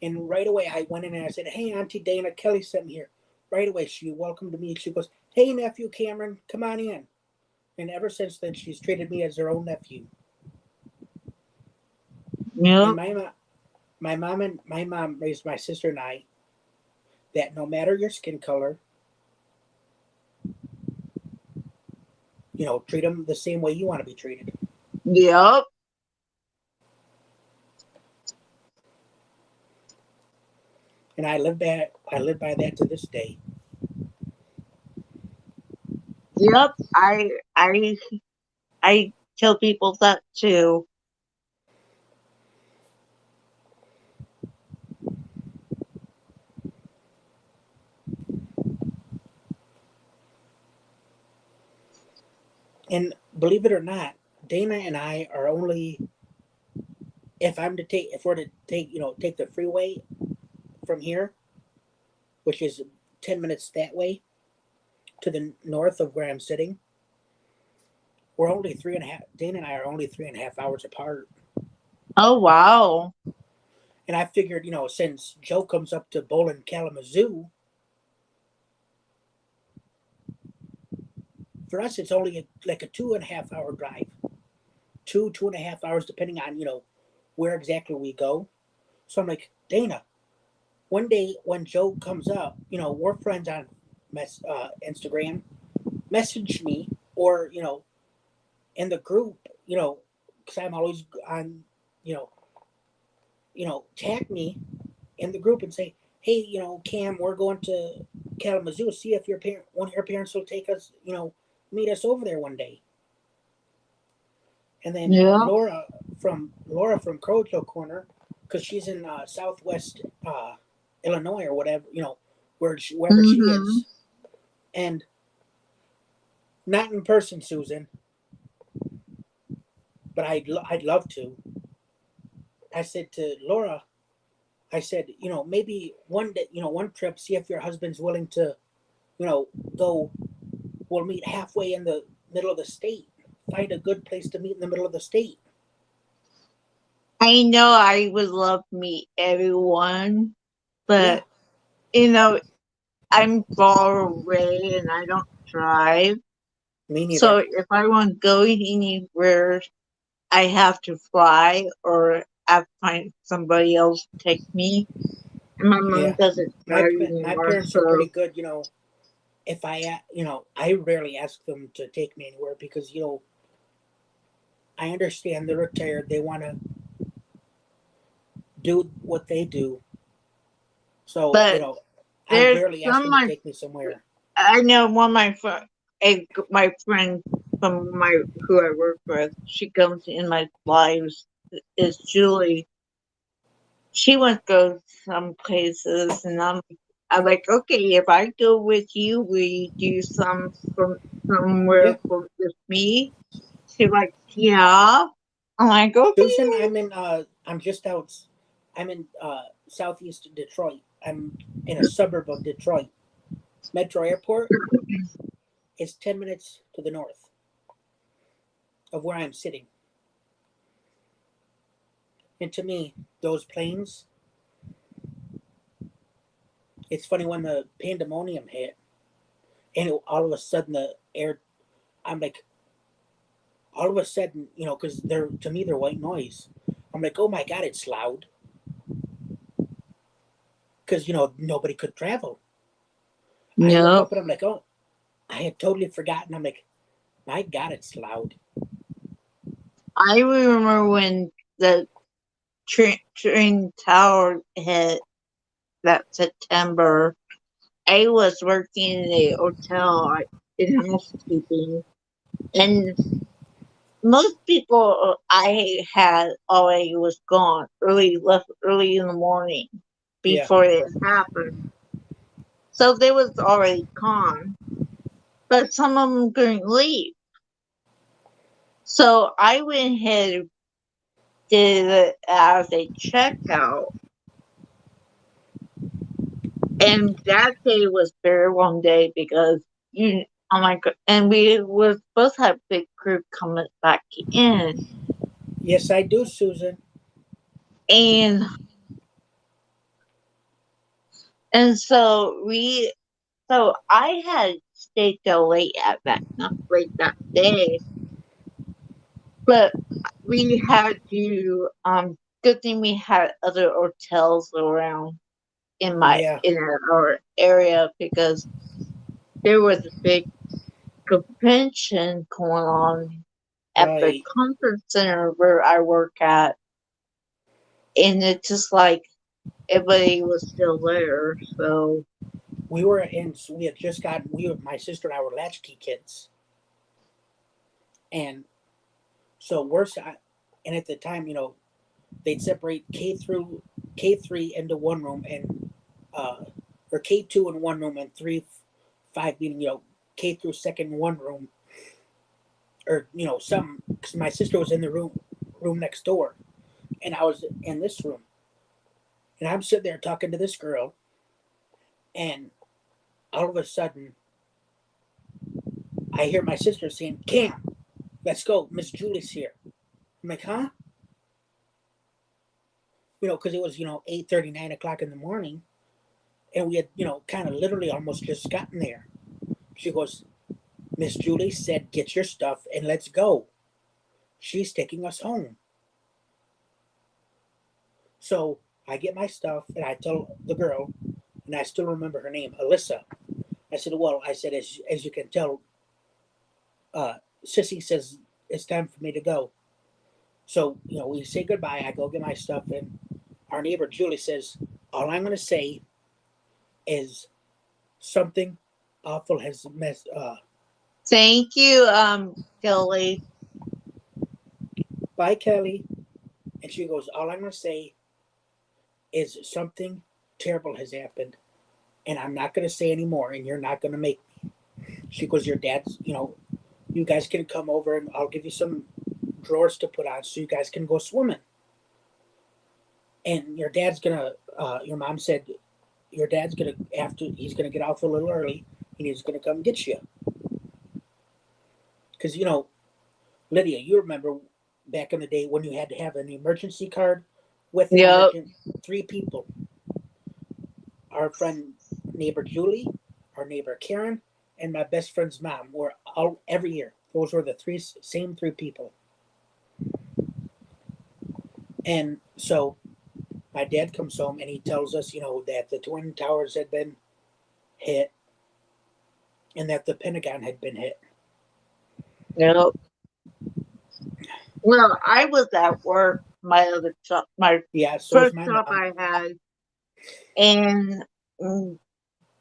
And right away I went in and I said, "Hey, Auntie Dana, Kelly sent me here." Right away she welcomed me. She goes, "Hey, nephew Cameron, come on in." And ever since then, she's treated me as her own nephew. And Yep. my mom raised my sister and I that no matter your skin color, treat them the same way you want to be treated. Yep. And I live by that to this day. Yep. I tell people that too. And believe it or not, Dana and I are only if we're to take the freeway from here, which is 10 minutes that way to the north of where I'm sitting, we're only three and a half. Dana and I are only 3.5 hours apart. Oh wow. And I figured, since Joe comes up to Bowling Kalamazoo, for us it's only like a 2.5 hour drive, 2.5 hours, depending on where exactly we go. So I'm like, Dana, one day when Joe comes up, we're friends on Instagram. Message me, or in the group, because I'm always on, you know, tag me in the group and say, hey, Cam, we're going to Kalamazoo. See if one of your parents will take us, meet us over there one day. And then Yeah. Laura from Crojo Corner, because she's in Southwest Illinois or whatever, wherever she Mm-hmm. is, and not in person, Susan, but I'd love to. I said to Laura, I said, maybe one day, one trip, see if your husband's willing to, you know, go. We'll meet halfway in the middle of the state. Find a good place to meet in the middle of the state. I know I would love to meet everyone, Yeah, but you know, I'm far away and I don't drive. me So neither. if I want to go anywhere, I have to fly or I have to find somebody else to take me. And my mom Yeah, doesn't drive my anymore, parents are so pretty good. If I rarely ask them to take me anywhere because I understand they're retired. They want to do what they do. So but I there's rarely ask some of them to my take me somewhere. I know one of my friend from my who I work with. She comes in my lives is Julie. She wants to go some places, and I'm like, okay, if I go with you, will you do somewhere Yeah, with me? She's like, yeah. I'm like, Susan, okay. I'm just out. I'm in southeast Detroit. I'm in a suburb of Detroit. Metro Airport is 10 minutes to the north of where I'm sitting. And to me, those planes. It's funny when the pandemonium hit, and all of a sudden the air. I'm like, all of a sudden, because they're to me they're white noise. I'm like, oh my god, it's loud because nobody could travel. I look No, up and I'm like, oh, I had totally forgotten. I'm like, my god, it's loud. I remember when the train tower hit that September. I was working in a hotel in housekeeping, and most people I had already was gone left early in the morning. Yeah. before it happened. So they was already gone, but some of them couldn't leave. So I went ahead and did it as a checkout. And that day was very long day because oh my god, and we were supposed to have big group coming back in, Yes, I do, Susan. and so I had stayed till late at that not late that day, but we had to good thing we had other hotels around Yeah. in our area because there was a big convention going on at the Right. conference center where I work at, and it's just like everybody was still there. So We had just gotten, my sister and I were latchkey kids. And so and at the time, they'd separate K3 into one room and, or K2 in one room and 5 meaning, K through second in one room, or, some, because my sister was in the room next door and I was in this room. And I'm sitting there talking to this girl, and all of a sudden, I hear my sister saying, "Cam, let's go. Miss Julie's here." I'm like, "Huh?" Because it was 8:30, 9 o'clock in the morning, and we had kind of literally almost just gotten there. She goes, "Miss Julie said, get your stuff and let's go. She's taking us home." So I get my stuff and I tell the girl, and I still remember her name, Alyssa. I said, "Well," I said, as you can tell, Sissy says it's time for me to go. So, we say goodbye. I go get my stuff, and our neighbor Julie says, "All I'm going to say is something awful has messed." thank you, Kelly. Bye, Kelly. And she goes, "All I'm going to say is something terrible has happened, and I'm not going to say anymore, and you're not going to make me." She goes, "Your dad's, you guys can come over, and I'll give you some drawers to put on so you guys can go swimming. And your dad's gonna, your mom said, your dad's gonna, after he's gonna get off a little early, and he's gonna come get you." Because Lydia, you remember back in the day when you had to have an emergency card with Yep. three people: our friend neighbor Julie, our neighbor Karen, and my best friend's mom. Were all every year. Those were the same three people. And so my dad comes home and he tells us, that the twin towers had been hit and that the Pentagon had been hit. Yep. Well, I was at work, my other job, my Yeah, so is first my job mom. I had, and mm,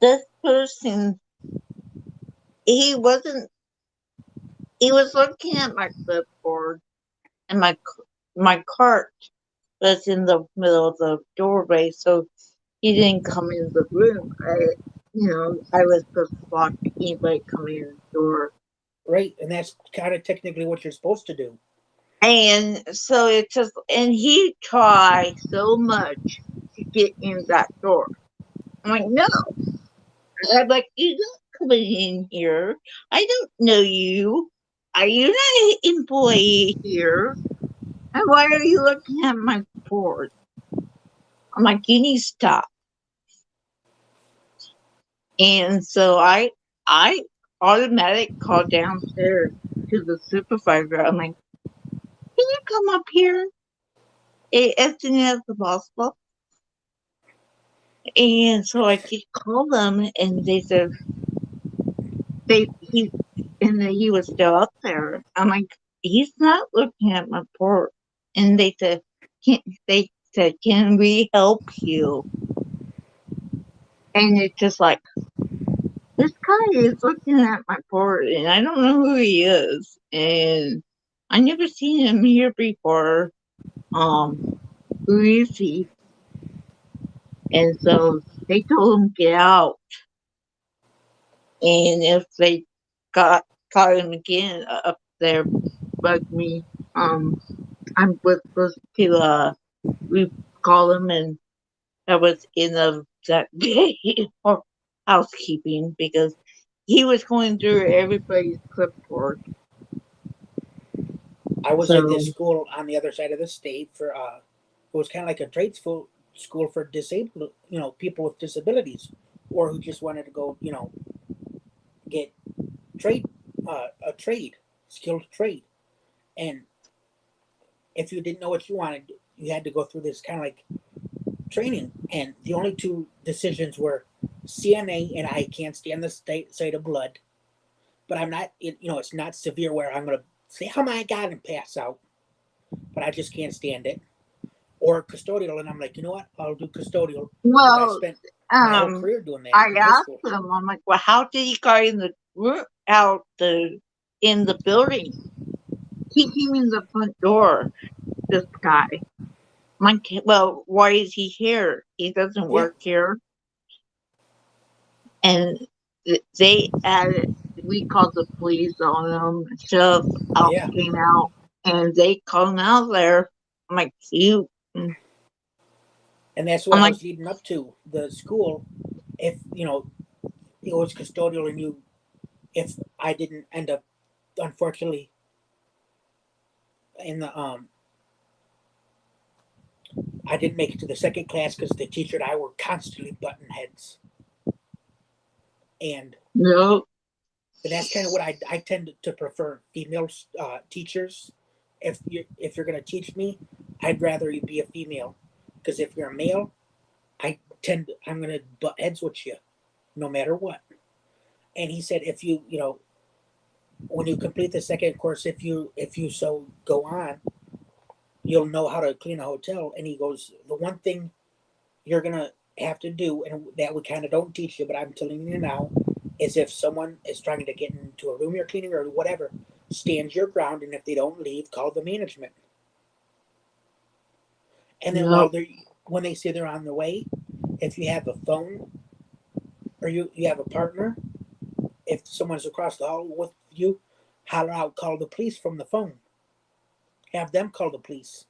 this person, he wasn't, he was looking at my clipboard, and my cart was in the middle of the doorway, so he didn't come in the room. I was supposed to block anybody coming in the door. Right, and that's kind of technically what you're supposed to do. And so and he tried so much to get in that door. I'm like, no. I'm like, you're not coming in here. I don't know you. Are you not an employee here? And why are you looking at my board? I'm like, you need to stop. And so I automatic called downstairs to the supervisor. I'm like, can you come up here as soon as possible? And so I did call them, and they said they he and then he was still up there. I'm like, he's not looking at my port. And they said, can we help you? And it's just like, this guy is looking at my port, and I don't know who he is, and I never seen him here before. Who is he? And so they told him get out, and if they got caught him again up there, bug me. I'm supposed to we call him, and that was end of that day for housekeeping because he was going through everybody's clipboard. I was at this So school on the other side of the state for it was kind of like a trade school for disabled, people with disabilities, or who just wanted to go, get trade, a trade, skilled trade. And if you didn't know what you wanted, you had to go through this kind of like training. And the only two decisions were CNA, and I can't stand the sight of blood, but I'm not, it's not severe where I'm going to say, oh my God, and pass out, but I just can't stand it. Or custodial, and I'm like, you know what? I'll do custodial because I well, spent my whole um, career doing that I in high asked school. him. I'm like, well, how did he got in the out the in the building? He came in the front door. This guy. Well, why is he here? He doesn't Yeah, work here. And they added, we called the police on them. Sheriff out yeah, came out, and they called him out there. I'm like, you. I'm and that's what I like, was leading up to the school. If it was custodial, and if I didn't end up, unfortunately, in the I didn't make it to the second class because the teacher and I were constantly button heads, and no, that's kind of what I tend to prefer female teachers. If you're gonna teach me, I'd rather you be a female, because if you're a male, I'm gonna butt heads with you, no matter what. And he said, if when you complete the second course, if you so go on, you'll know how to clean a hotel. And he goes, the one thing you're gonna have to do, and that we kind of don't teach you, but I'm telling you now, is if someone is trying to get into a room you're cleaning or whatever, stand your ground, and if they don't leave, call the management. And then no. when they say they're on the way, if you have a phone, or you have a partner, if someone's across the hall with you, holler out, call the police from the phone. Have them call the police.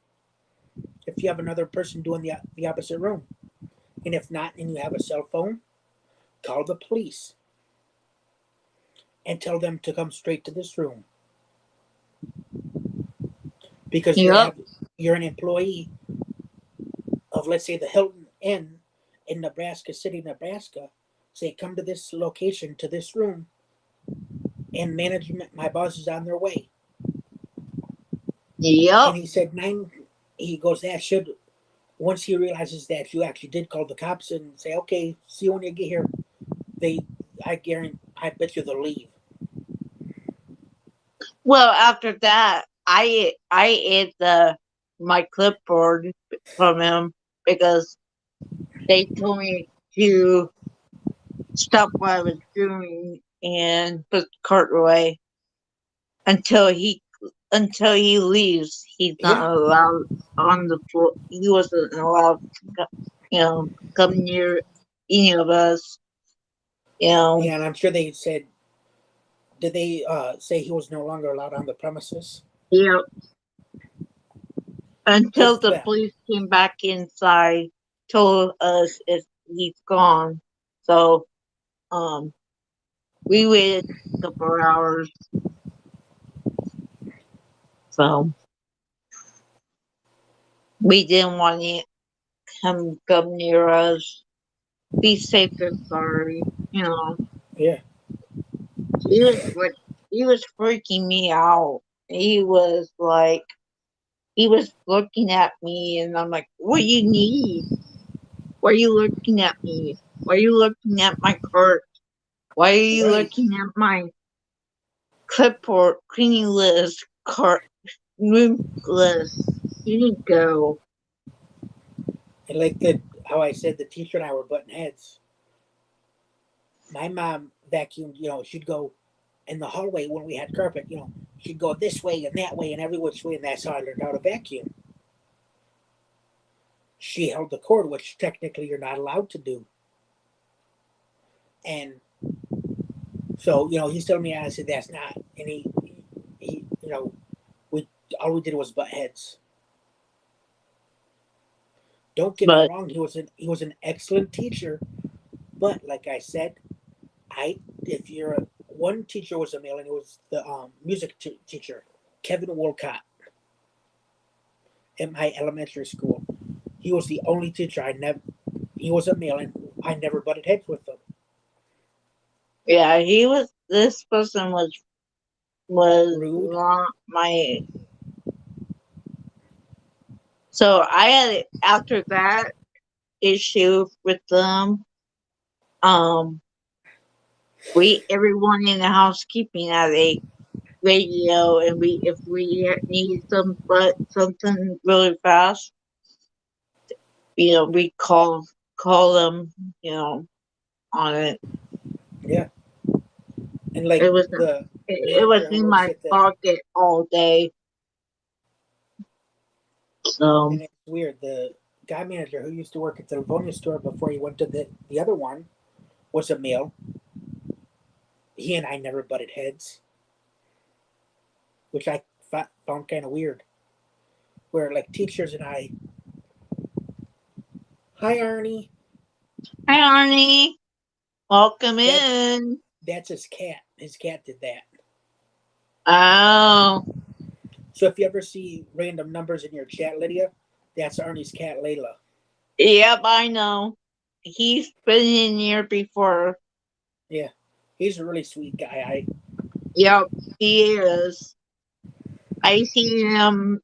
If you have another person doing the opposite room, and if not, and you have a cell phone, call the police and tell them to come straight to this room, because Yep. you're an employee of, let's say, the Hilton Inn in Nebraska City, Nebraska. Say, come to this location, to this room, and management, my boss is on their way. Yep. And he said he goes, that should, once he realizes that you actually did call the cops and say, okay, see you when you get here, they, I bet you they'll leave. Well, after that, I ate the my clipboard from him because they told me to stop what I was doing and put the cart away until he leaves. He's not Yeah, allowed on the floor. He wasn't allowed to come near any of us. You know, yeah, and I'm sure they said, did they say he was no longer allowed on the premises? you know, Good until for the them. police came back inside, told us if he's gone. So, um, we waited a couple hours. So we didn't want him come near us. Be safe than sorry. Yeah, He was like, he was freaking me out. He was like, he was looking at me, and I'm like, "What do you need? Why are you looking at me? Why are you looking at my cart? Why are you right. looking at my clipboard, cleaning list, cart, room list? You need to go." And like how I said, the teacher and I were button heads. My mom vacuumed, she'd go in the hallway when we had carpet, she'd go this way and that way and every which way, and that's how I learned how to vacuum. she held the cord, which technically you're not allowed to do. And so, he's telling me, I said, that's not. And he we all we did was butt heads. Don't get me But wrong, he was an excellent teacher, but like I said, I if you're one teacher was a male, and it was the music teacher, Kevin Wolcott, at my elementary school. He was the only teacher I never. He was a male, and I never butted heads with him. yeah, he was. This person was Rude. not my. So I had after that issue with them. Um, we everyone in the housekeeping had a radio, and we if we needed something really fast, we call them, on it. Yeah, and like It was the it was manager who in works my at the pocket all day. So and it's weird. The guy manager who used to work at the Livonia store before he went to the other one was a male. He and I never butted heads, which I found kind of weird. Where like teachers and I, hi Arnie, hi Arnie, welcome that in. that's his cat. His cat did that. Oh, So if you ever see random numbers in your chat, Lydia, that's Arnie's cat, Layla. yep, I know. He's been in here before. Yeah, he's a really sweet guy. Yep, he is. I see him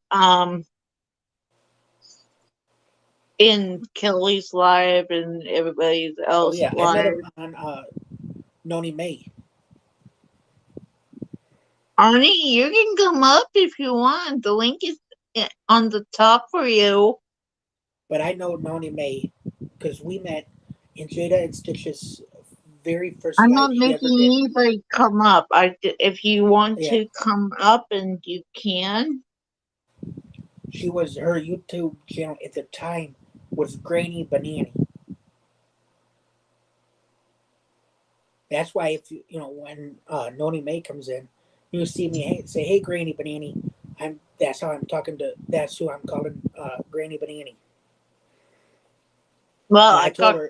in Kelly's live and everybody Oh else yeah, I met live. him on Noni May. Arnie, you can come up if you want. The link is on the top for you. But I know Noni May because we met in Jada and Stitch's very first I'm live not he ever making did. anybody come up. If you want Yeah, to come up and you can. her YouTube channel at the time was Granny Banani. That's why if when Noni May comes in, you see me say, "Hey, Granny Banani." That's how I'm talking to. That's who I'm calling Granny Banani. Well, And I told her,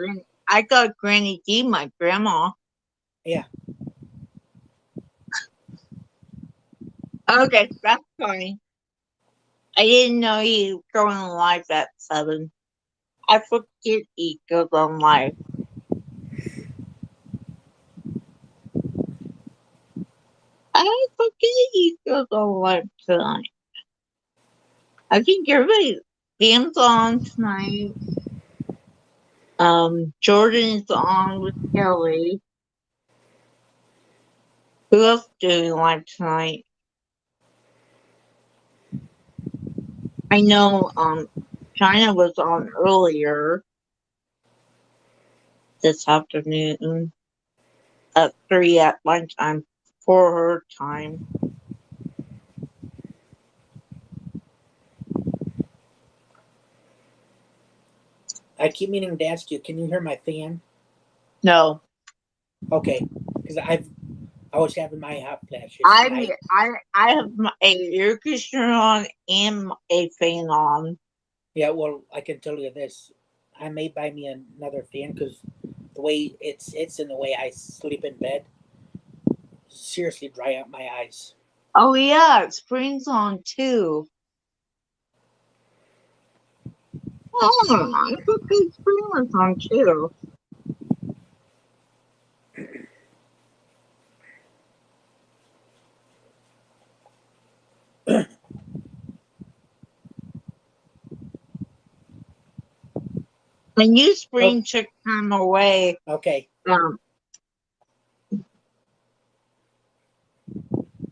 I got Granny D, my grandma. yeah, Okay, that's funny. I didn't know you go on live at 7. I forget he goes on live. I forget he goes on live tonight. I think everybody Pam's on tonight. Jordan's on with Kelly. Who else doing live tonight? I know China was on earlier this afternoon at 3 at my time for her time. I keep meaning to ask you. Can you hear my fan? No. Okay, because I was having my hot flashes, and I'm I have a air conditioner on and a fan on. yeah, well, I can tell you this. I may buy me another fan because the way it sits and the way I sleep in bed seriously dry out my eyes. Oh yeah, spring's on too. Oh, I thought the spring was on too. I knew Oh, spring took time away. okay. Um,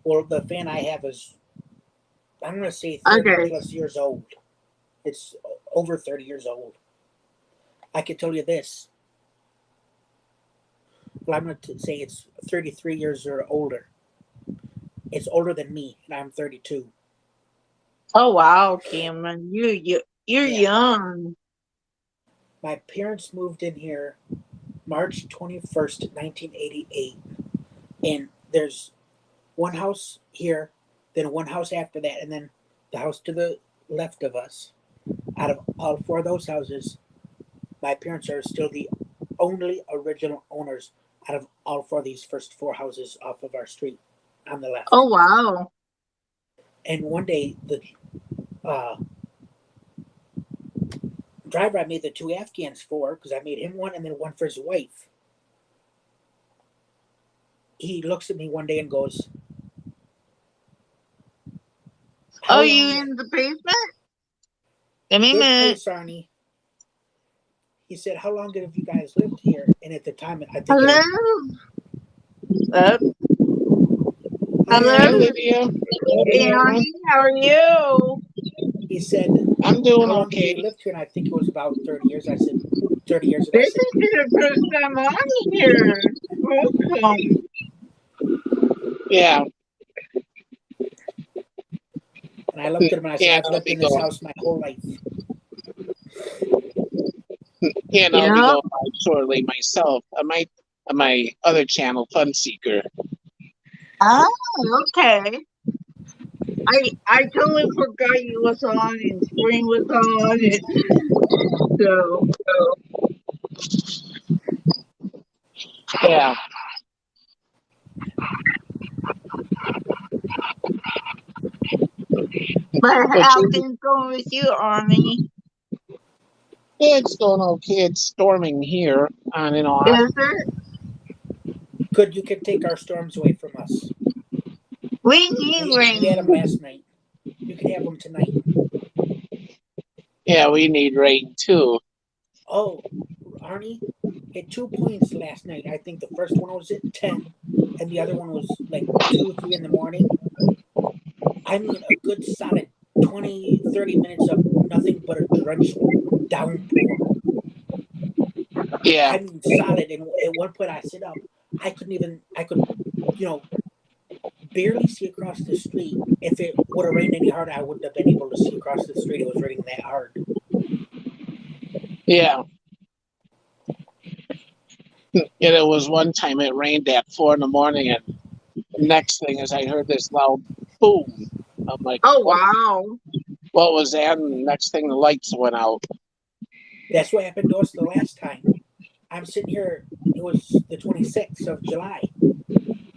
Well, the fan I have is, I'm going to say 30 okay. plus years old. It's over 30 years old. I can tell you this. Well, I'm going to say it's 33 years or older. It's older than me, and I'm 32. Oh wow, Cameron, you're Yeah. young. My parents moved in here March 21st, 1988, and there's one house here, then one house after that, and then the house to the left of us. Out of all four of those houses, my parents are still the only original owners out of all four of these first four houses off of our street on the left. Oh wow. And one day, the uh, driver I made the two Afghans for, because I made him one and then one for his wife. He looks at me one day and goes, Oh, "How you long?" in the basement? Give me a Good minute. place, Arnie. He said, "How long have you guys lived here?" And at the time, I think it Hello. had. Uh, Hi, hello. Hi, Arnie. Lydia. Hey, Lydia. honey, how are you? He said, I'm doing "How long have okay. you lived here?" And I think it was about 30 years. I said, 30 years. And I This said, is the first time on here. Welcome. Yeah, and I looked at him and I said, yeah, "I've no lived in big this go. house my whole life." Yeah, no big Yeah. go. Shortly myself. On my other channel, Fun Seeker. Oh, okay. I totally forgot you was on and Spring was on and so Yeah, but but how you, things going with you, Army? it's going okay. It's storming here on and off. Is it? Good, you could take our storms away from us. We need We had them rain. last night. You could have them tonight. Yeah, we need rain too. Oh, Arnie hit 2 points last night. I think the first one was at 10, and the other one was like 2, 3 in the morning. I mean, a good solid 20, 30 minutes of nothing but a drenched downpour. Yeah, I mean, solid. And at one point, I sit up. I could, you know, barely see across the street. If it would have rained any harder, I wouldn't have been able to see across the street. It was raining that hard. yeah. And it was one time it rained at 4 in the morning, and the next thing is I heard this loud boom. I'm like, Oh what? wow. What was that? And the next thing, the lights went out. That's what happened to us the last time. I'm sitting here. It was the 26th of July.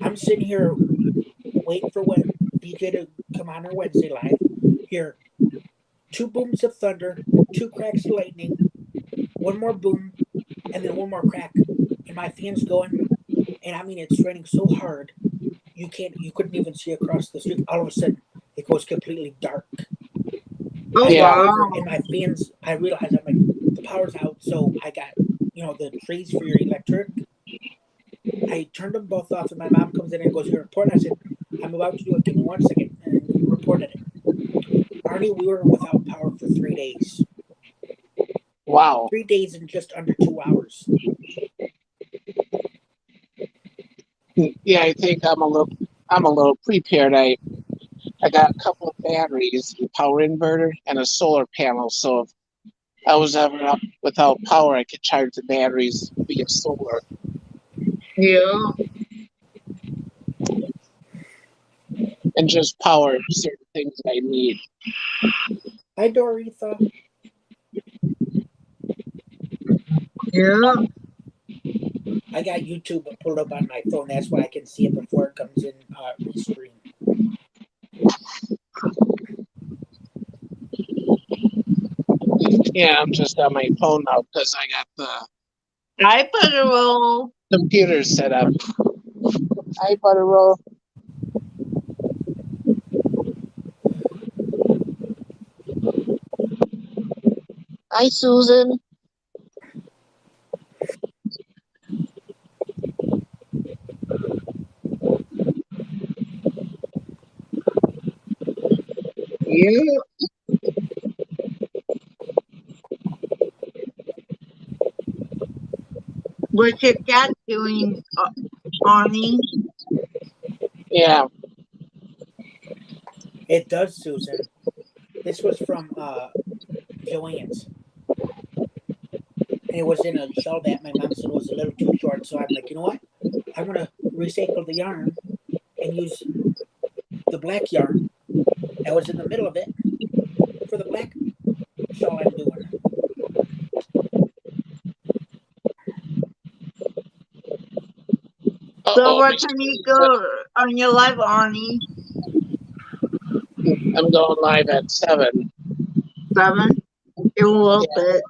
I'm sitting here waiting for what BJ to come on our Wednesday live. Here, two booms of thunder, two cracks of lightning, one more boom, and then one more crack, and my fan's going. And I mean, it's raining so hard, you couldn't even see across the street. All of a sudden, it goes completely dark. Oh I look Yeah, over wow. and my fans. I realize I'm like, the power's out, so I got the trees for your electric. I turned them both off, and my mom comes in and goes, "You're reporting." I said, "I'm about to do it. Give me 1 second," and reported it. Arnie, we were without power for 3 days. wow. 3 days in just under 2 hours. Yeah, I think I'm a little prepared. I got a couple of batteries, a power inverter, and a solar panel. So if I was ever up without power, I could charge the batteries via solar Yeah. and just power certain things I need. Hi, Doretha. Yeah. I got YouTube pulled up on my phone. That's why I can see it before it comes in restream. Yeah, I'm just on my phone now because I got I put a roll. the computer set up. Hi, Butterroll. Hi, Susan. Yeah. What's your cat doing, Arnie? Yeah, It does, Susan. This was from Joanne's. and it was in a shell that my mom said was a little too short. So I'm like, you know what? I'm gonna recycle the yarn and use the black yarn that was in the middle of it for the black shawl I'm doing. So Uh-oh, what time you go on your live, Arnie? I'm going live at 7. 7? In a little Yeah. bit.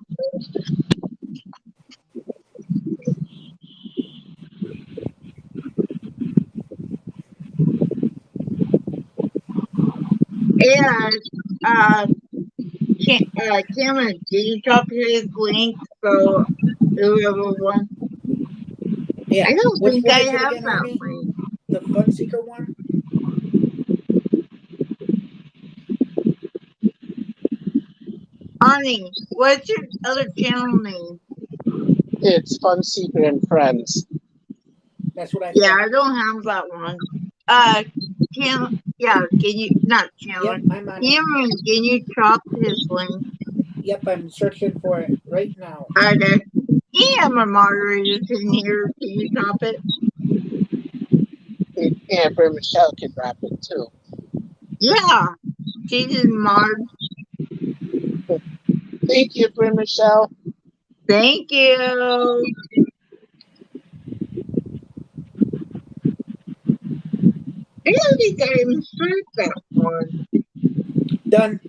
And Cameron, did you drop his link so whoever wants? Yeah. I don't Which think one I is it have again, that Arnie? link. The Fun Seeker one? Arnie, what's your other channel name? It's Fun Seeker and Friends. That's what I Yeah, thought. I don't have that one. Can you not Yep, Cameron? I'm on it. Cameron, can you drop his link? Yep, I'm searching for it right now. Okay. Yeah, my moderator's in here. Can you drop it? Yeah, Bert Michelle can drop it too. Yeah. She's in mod. Thank you, Bert Michelle. Thank you. I don't think I insert that one. Done.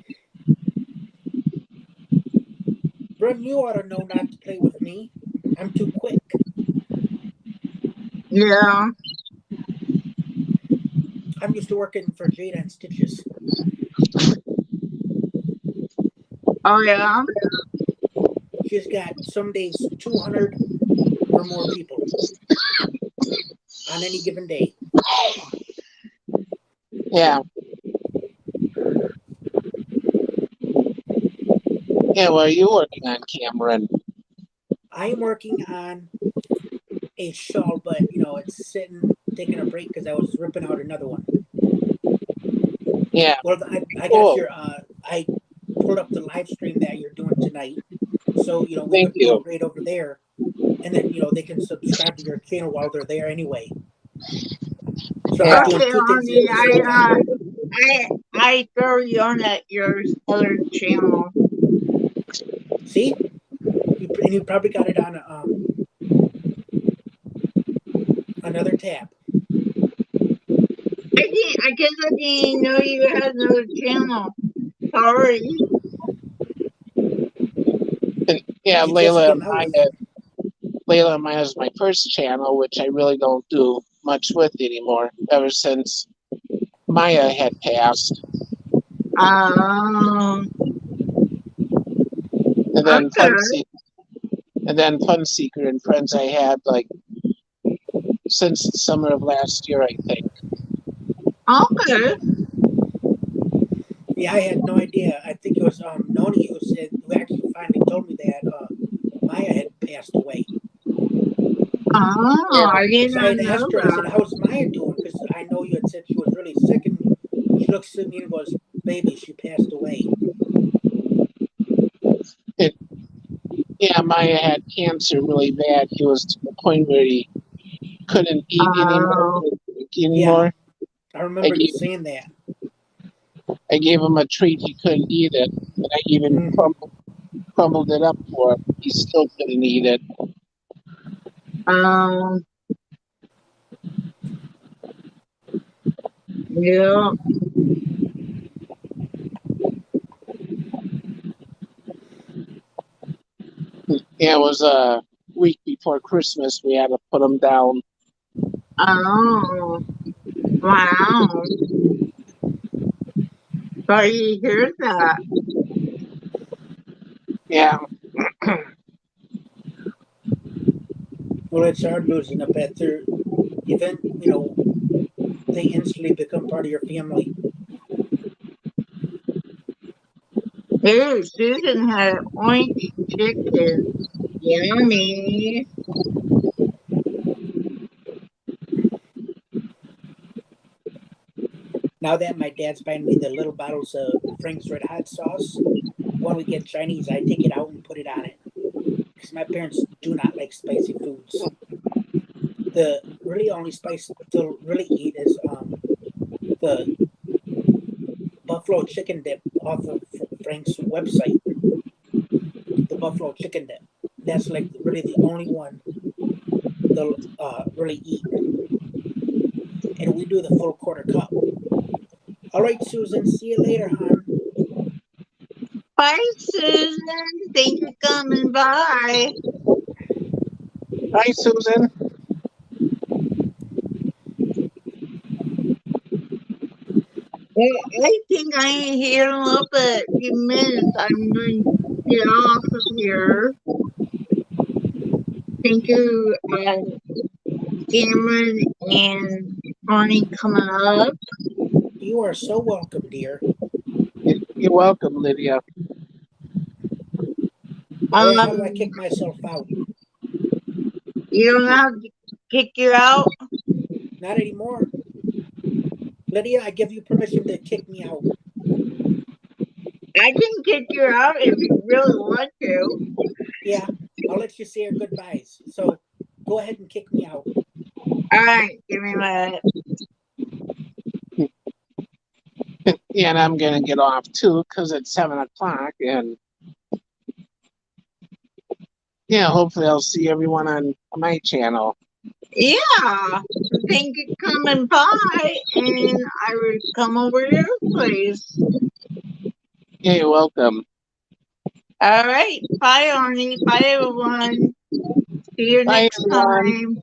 Bren, you ought to know not to play with me. I'm too quick. Yeah. I'm used to working for Jada and Stitches. Oh, yeah. She's got some days 200 or more people on any given day. Yeah. Yeah, what are you working on, Cameron? I am working on a shawl, but it's sitting, taking a break because I was ripping out another one. Yeah. Well, I got Cool. your, I pulled up the live stream that you're doing tonight. So, we Thank would do you. it right over there. And then, they can subscribe to your channel while they're there anyway. So I'm Yeah. doing Okay, two things honey. at the same time. I throw you on at your other channel. See? You probably got it on another tab. I guess I didn't know you had another channel. Sorry. And yeah, You just came out with it. Layla and Maya is my first channel, which I really don't do much with anymore. Ever since Maya had passed, Um. and then Okay. Fun Seeker and Friends I had like since the summer of last year, I think. Okay. Yeah, I had no idea. I think it was Noni who actually finally told me that Maya had passed away. Oh, Yeah. I did Because I not had know asked her, I said, that. "How's Maya doing?" Because I know you had said she was really sick, and she looks at me and goes, "Baby, she passed away." It, yeah, Maya had cancer really bad. He was to the point where he couldn't eat anymore, Oh. couldn't drink Yeah, anymore. I I remember you gave, saying that. I gave him a treat. He couldn't eat it, and I even Mm-hmm. crumbled it up for him. He still couldn't eat it. Um. Yeah. Yeah, it was a week before Christmas. We had to put him down. Oh. Wow. Sorry to hear that. Yeah, Well, it's hard losing a pet. They're even, they instantly become part of your family. Hey, Susan had orange chicken. Yummy. Now that my dad's buying me the little bottles of Frank's Red Hot sauce, when we get Chinese, I take it out and put it on it. because my parents do not like spicy foods. The really only spice they'll really eat is the buffalo chicken dip off of Frank's website. The buffalo chicken dip. That's like really the only one they'll really eat. And we do the full quarter cup. All right, Susan. See you later, hon. Bye, Susan. Thank you for coming by. Hi, Susan. Well, I think I ain't here in a little bit, a few minutes. I'm going to get off of here. Thank you, Cameron and Ronnie coming up. You are so welcome, dear. You're welcome, Lydia. All right, how do I Um, kick myself out? you don't have to kick you out. Not anymore. Lydia, I give you permission to kick me out. I can kick you out if you really want to. Yeah, I'll let you say your goodbyes. So go ahead and kick me out. Alright, give me my. Yeah, and I'm gonna get off too because it's 7 o'clock, and yeah, hopefully I'll see everyone on my channel. Yeah, thank you for coming by, and I will come over to your place. Yeah, you're welcome. Alright, bye, Arnie. Bye, everyone. See you Bye, next everyone. time.